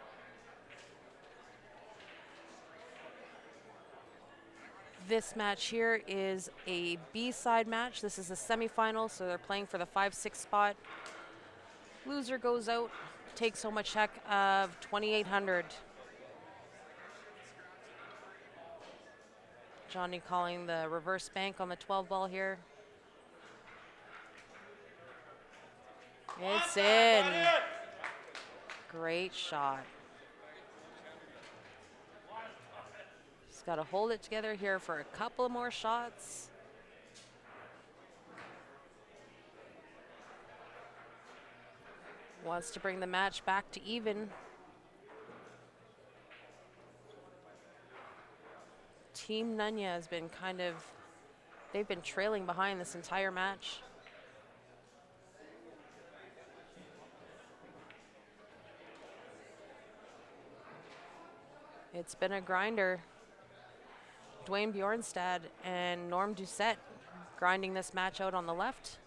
This match here is a B-side match. This is a semifinal, so they're playing for the 5-6 spot. Loser goes out, takes home a check of $2,800. Johnny calling the reverse bank on the 12 ball here. It's in. Great shot. Just got to hold it together here for a couple more shots. Wants to bring the match back to even. Team Nunya has been they've been trailing behind this entire match. It's been a grinder. Dwayne Bjornstad and Norm Doucette grinding this match out on the left.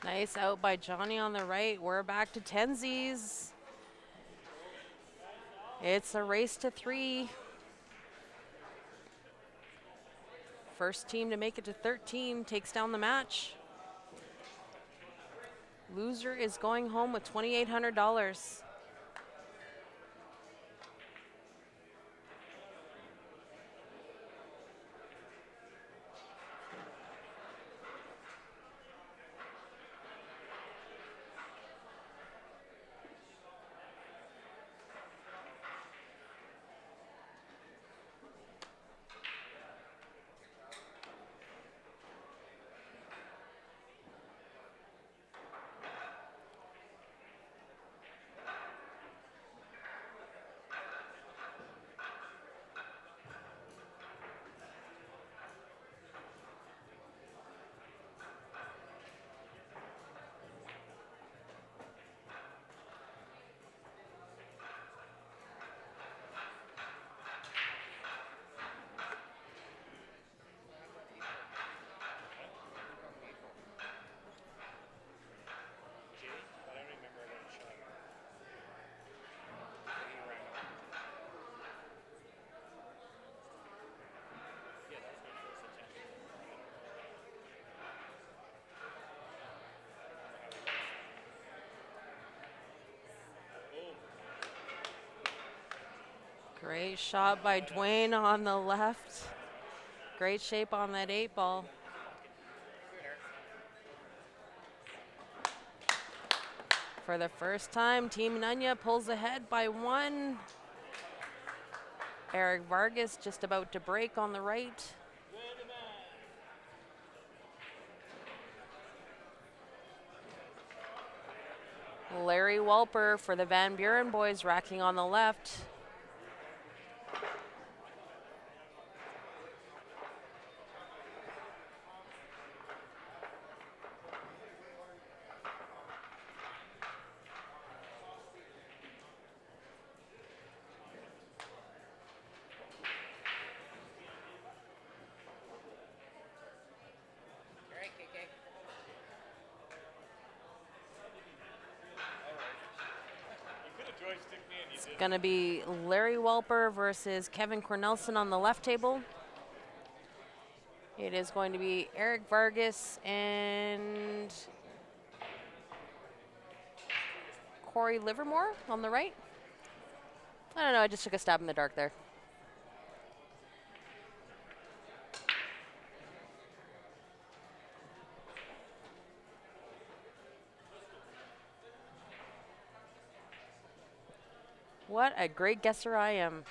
Nice out by Johnny on the right. We're back to tensies. It's a race to 3. First team to make it to 13 takes down the match. Loser is going home with $2,800. But I don't remember what it showed. Yeah, that was my first attempt. Boom. Great shot by Dwayne on the left. Great shape on that 8 ball. For the first time, Team Nunya pulls ahead by 1. Eric Vargas just about to break on the right. Larry Walper for the Van Buren boys racking on the left. You could have joystick me and you It's didn't. going to be Larry Walper versus Kevin Cornelson on the left table. It is going to be Eric Vargas and Corey Livermore on the right. I don't know, I just took a stab in the dark there. What a great guesser I am.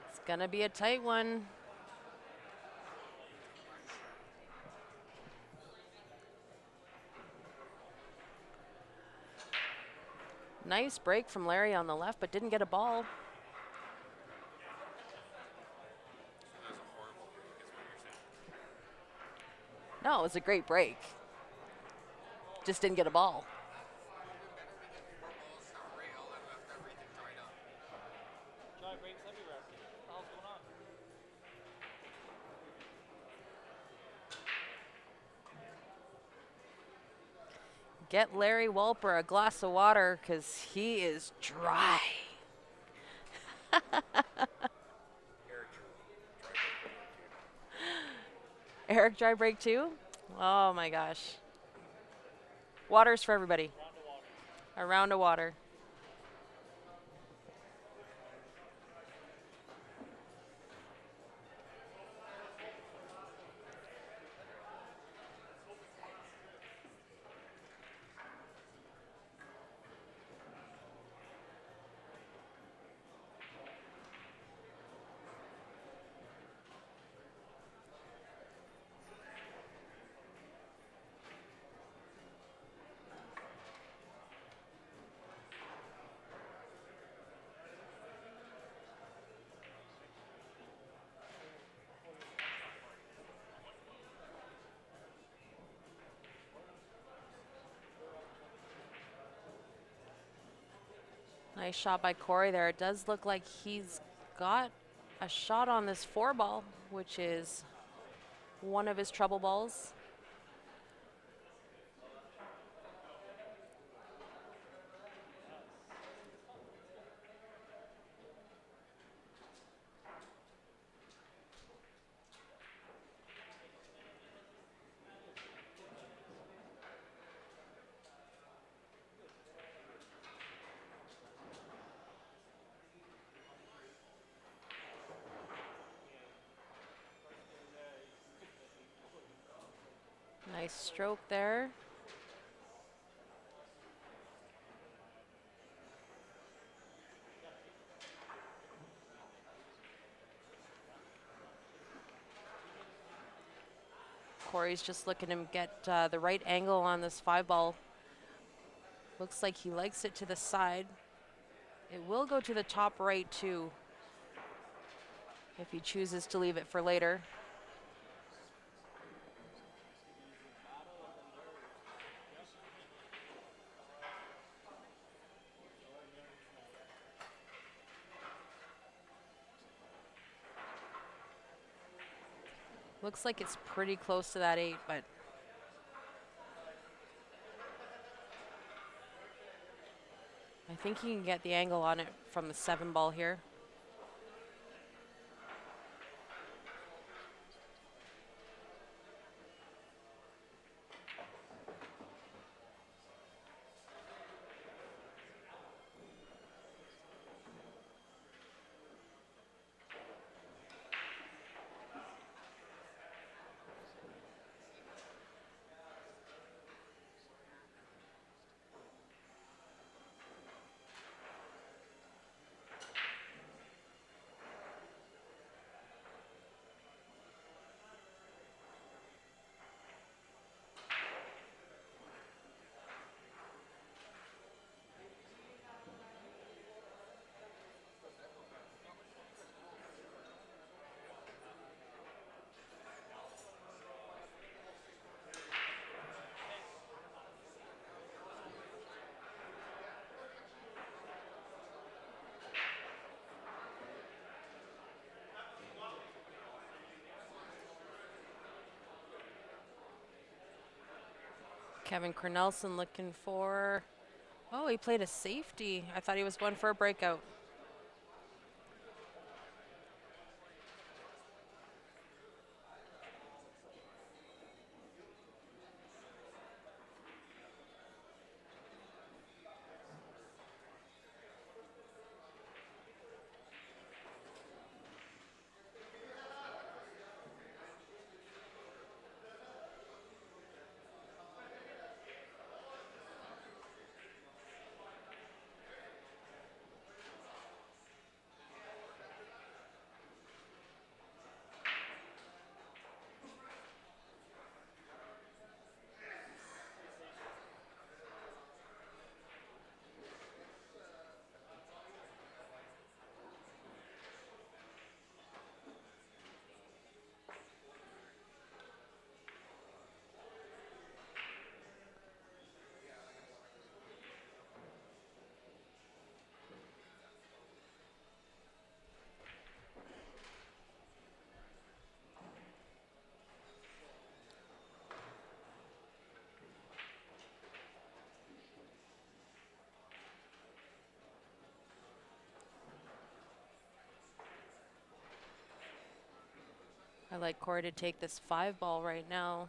It's gonna be a tight one. Nice break from Larry on the left, but didn't get a ball. No, it was a great break. Just didn't get a ball. Dry breaks everywhere. What the hell's going on? Get Larry Walper a glass of water because he is dry. Eric dry break too? Oh my gosh. Water's for everybody. A round of water. Nice shot by Corey there. It does look like he's got a shot on this 4-ball, which is one of his trouble balls. Nice stroke there. Corey's just looking to get the right angle on this 5-ball. Looks like he likes it to the side. It will go to the top right too, if he chooses to leave it for later. Looks like it's pretty close to that 8, but I think he can get the angle on it from the 7-ball here. Kevin Cornelison looking for. Oh, he played a safety. I thought he was going for a breakout. I like Corey to take this 5 ball right now.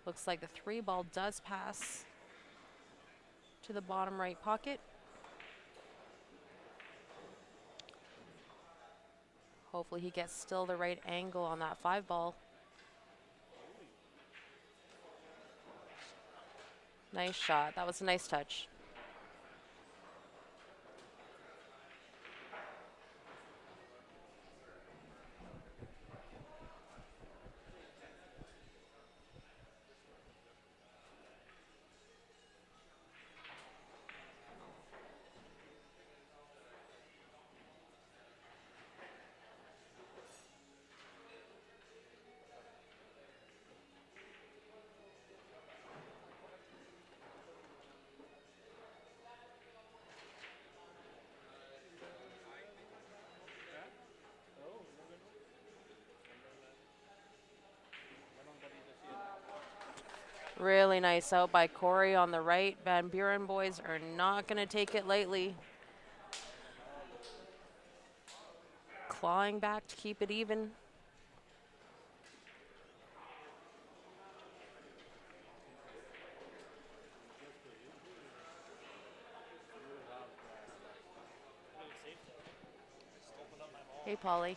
Looks like the 3 ball does pass to the bottom right pocket. Hopefully he gets still the right angle on that 5 ball. Nice shot. That was a nice touch. Really nice out by Corey on the right. Van Buren boys are not going to take it lightly. Clawing back to keep it even. Hey, Polly.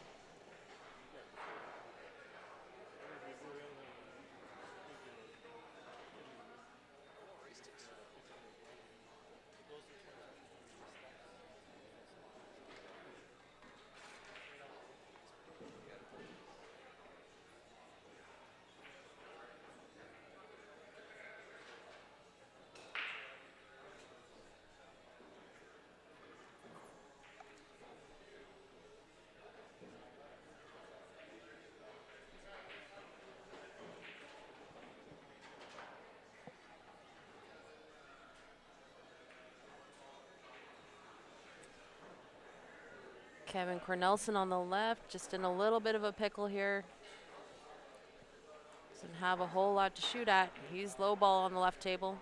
Kevin Cornelison on the left, just in a little bit of a pickle here. Doesn't have a whole lot to shoot at. He's low ball on the left table.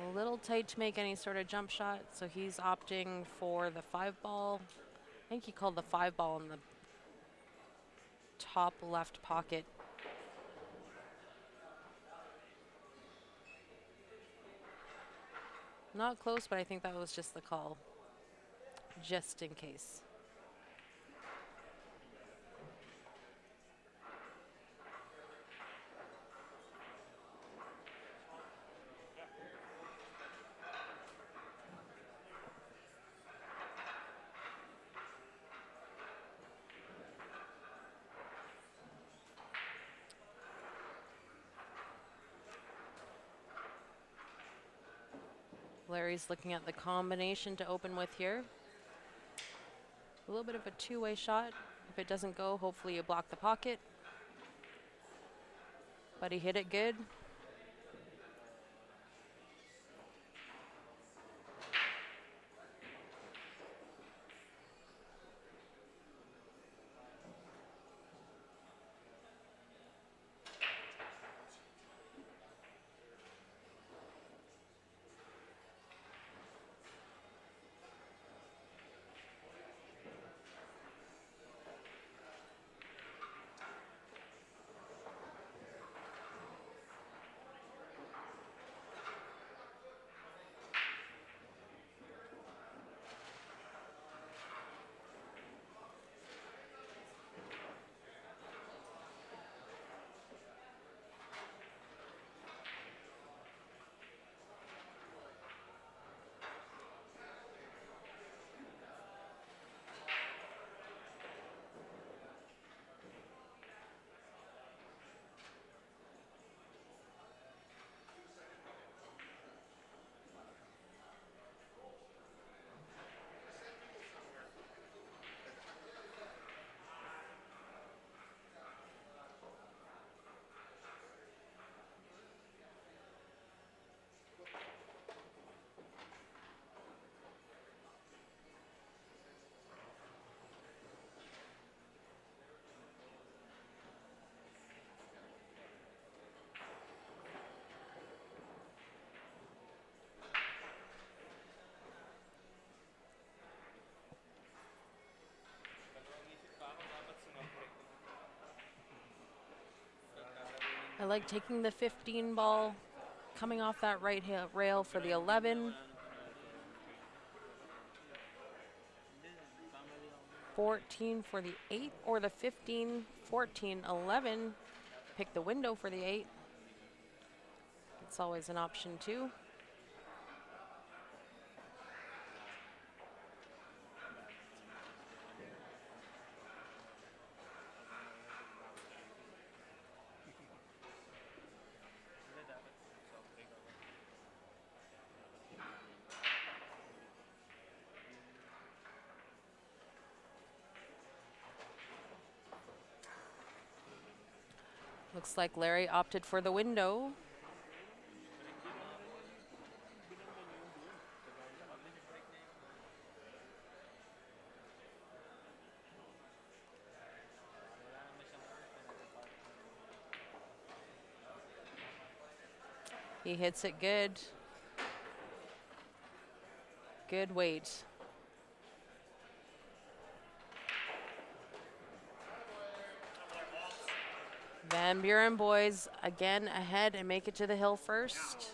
A little tight to make any sort of jump shot, so he's opting for the 5 ball. I think he called the 5 ball in the top left pocket. Not close, but I think that was just the call, just in case. Larry's looking at the combination to open with here. A little bit of a two-way shot. If it doesn't go, hopefully you block the pocket. But he hit it good. I like taking the 15 ball, coming off that right rail for the 11. 14 for the 8 or the 15, 14, 11. Pick the window for the 8. It's always an option too. Looks like Larry opted for the window. He hits it good. Good weight. Van Buren boys again ahead and make it to the hill first.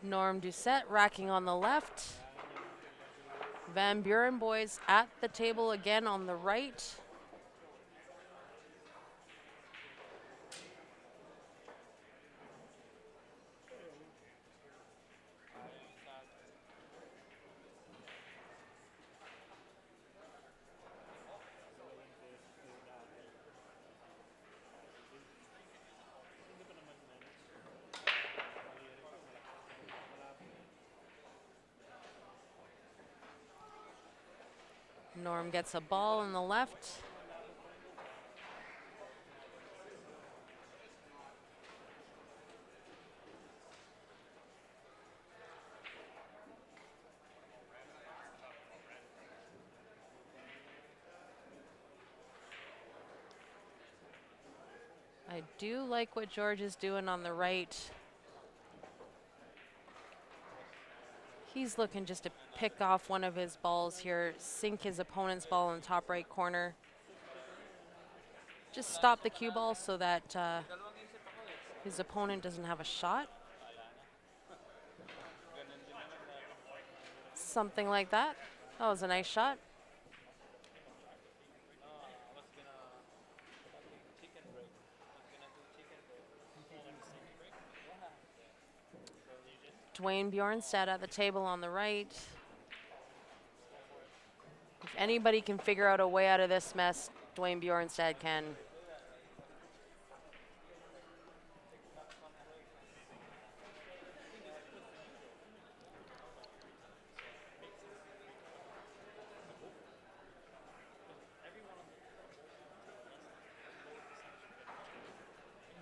Norm Doucette racking on the left. Van Buren boys at the table again on the right. Norm gets a ball on the left. I do like what George is doing on the right. He's looking just to pick off one of his balls here, sink his opponent's ball in the top right corner. Just stop the cue ball so that his opponent doesn't have a shot. Something like that. That was a nice shot. Dwayne Bjornstad at the table on the right. If anybody can figure out a way out of this mess, Dwayne Bjornstad can.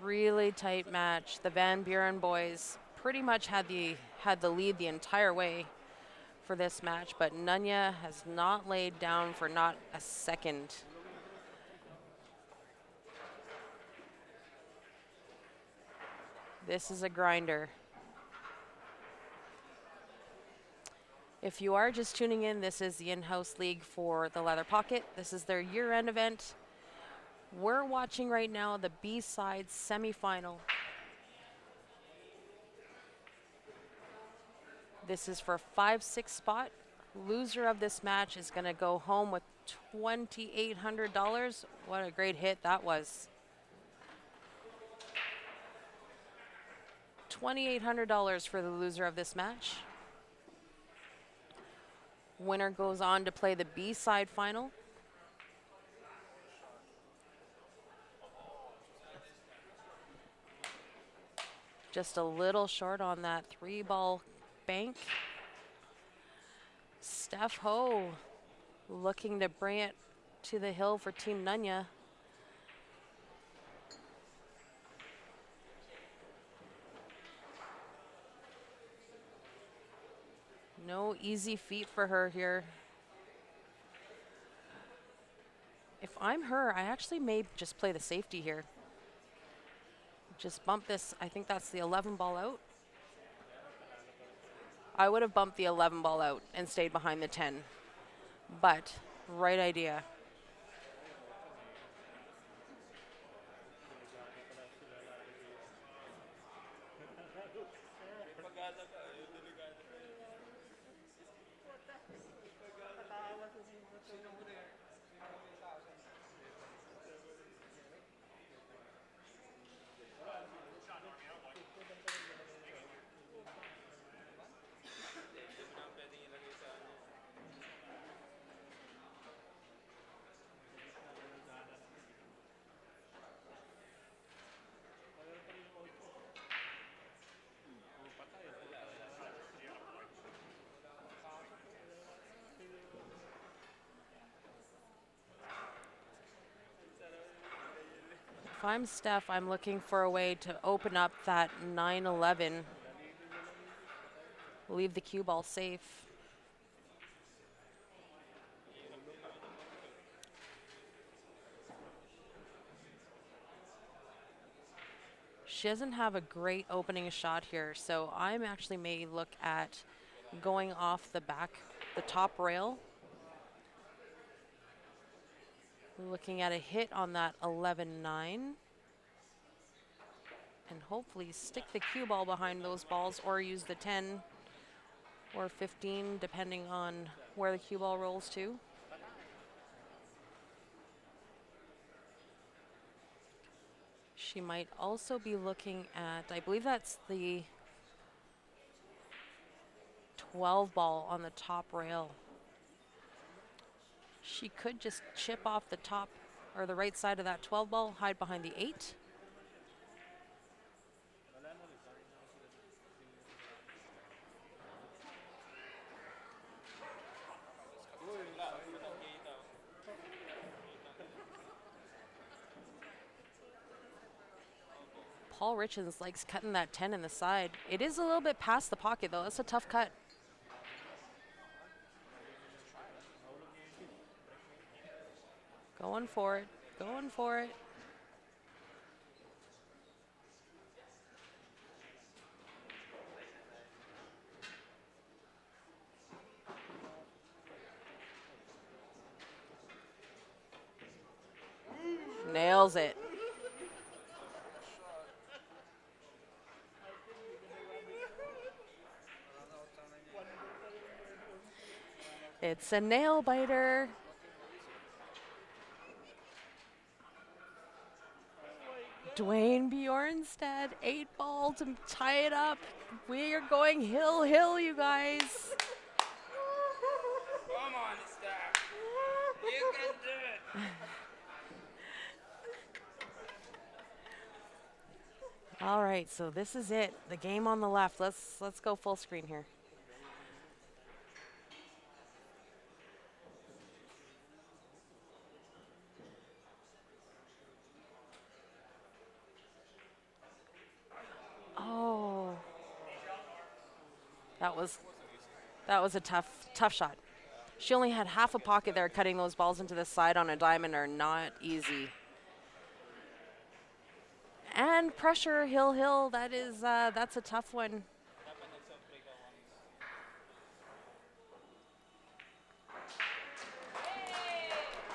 Really tight match. The Van Buren boys pretty much had the lead the entire way for this match, but Nunya has not laid down for not a second. This is a grinder. If you are just tuning in, this is the in-house league for the Leather Pocket. This is their year-end event. We're watching right now the B-side semifinal. This is for a 5-6 spot. Loser of this match is going to go home with $2,800. What a great hit that was. $2,800 for the loser of this match. Winner goes on to play the B-side final. Just a little short on that 3-ball bank. Steph Ho looking to bring it to the hill for Team Nunya. No easy feat for her here. If I'm her, I actually may just play the safety here. Just bump this. I think that's the 11 ball out. I would have bumped the 11 ball out and stayed behind the 10. But, right idea. If I'm Steph, I'm looking for a way to open up that 9-11. Leave the cue ball safe. She doesn't have a great opening shot here, so I'm actually may look at going off the top rail. Looking at a hit on that 11-9. And hopefully stick the cue ball behind those balls or use the 10 or 15, depending on where the cue ball rolls to. She might also be looking at, I believe that's the 12 ball on the top rail. She could just chip off the top or the right side of that 12 ball, hide behind the 8. Paul Richens likes cutting that 10 in the side. It is a little bit past the pocket, though. That's a tough cut. Going for it. Going for it. Nails it. It's a nail biter. Dwayne Bjornstad, 8 ball to tie it up. We are going hill, you guys. Come on, Steph. You can do it. All right, so this is it. The game on the left. Let's go full screen here. Oh. That was a tough shot. She only had half a pocket there. Cutting those balls into the side on a diamond are not easy. And pressure, hill. That's a tough one.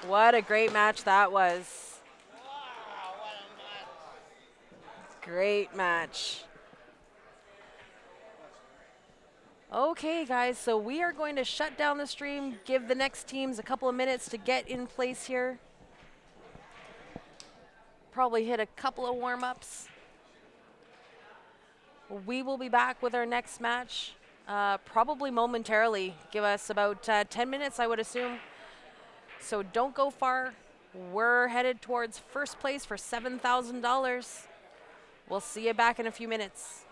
What a great match that was. Wow, what a match. Great match. Okay, guys, so we are going to shut down the stream, give the next teams a couple of minutes to get in place here. Probably hit a couple of warm-ups. We will be back with our next match, probably momentarily. Give us about 10 minutes, I would assume. So don't go far. We're headed towards first place for $7,000. We'll see you back in a few minutes.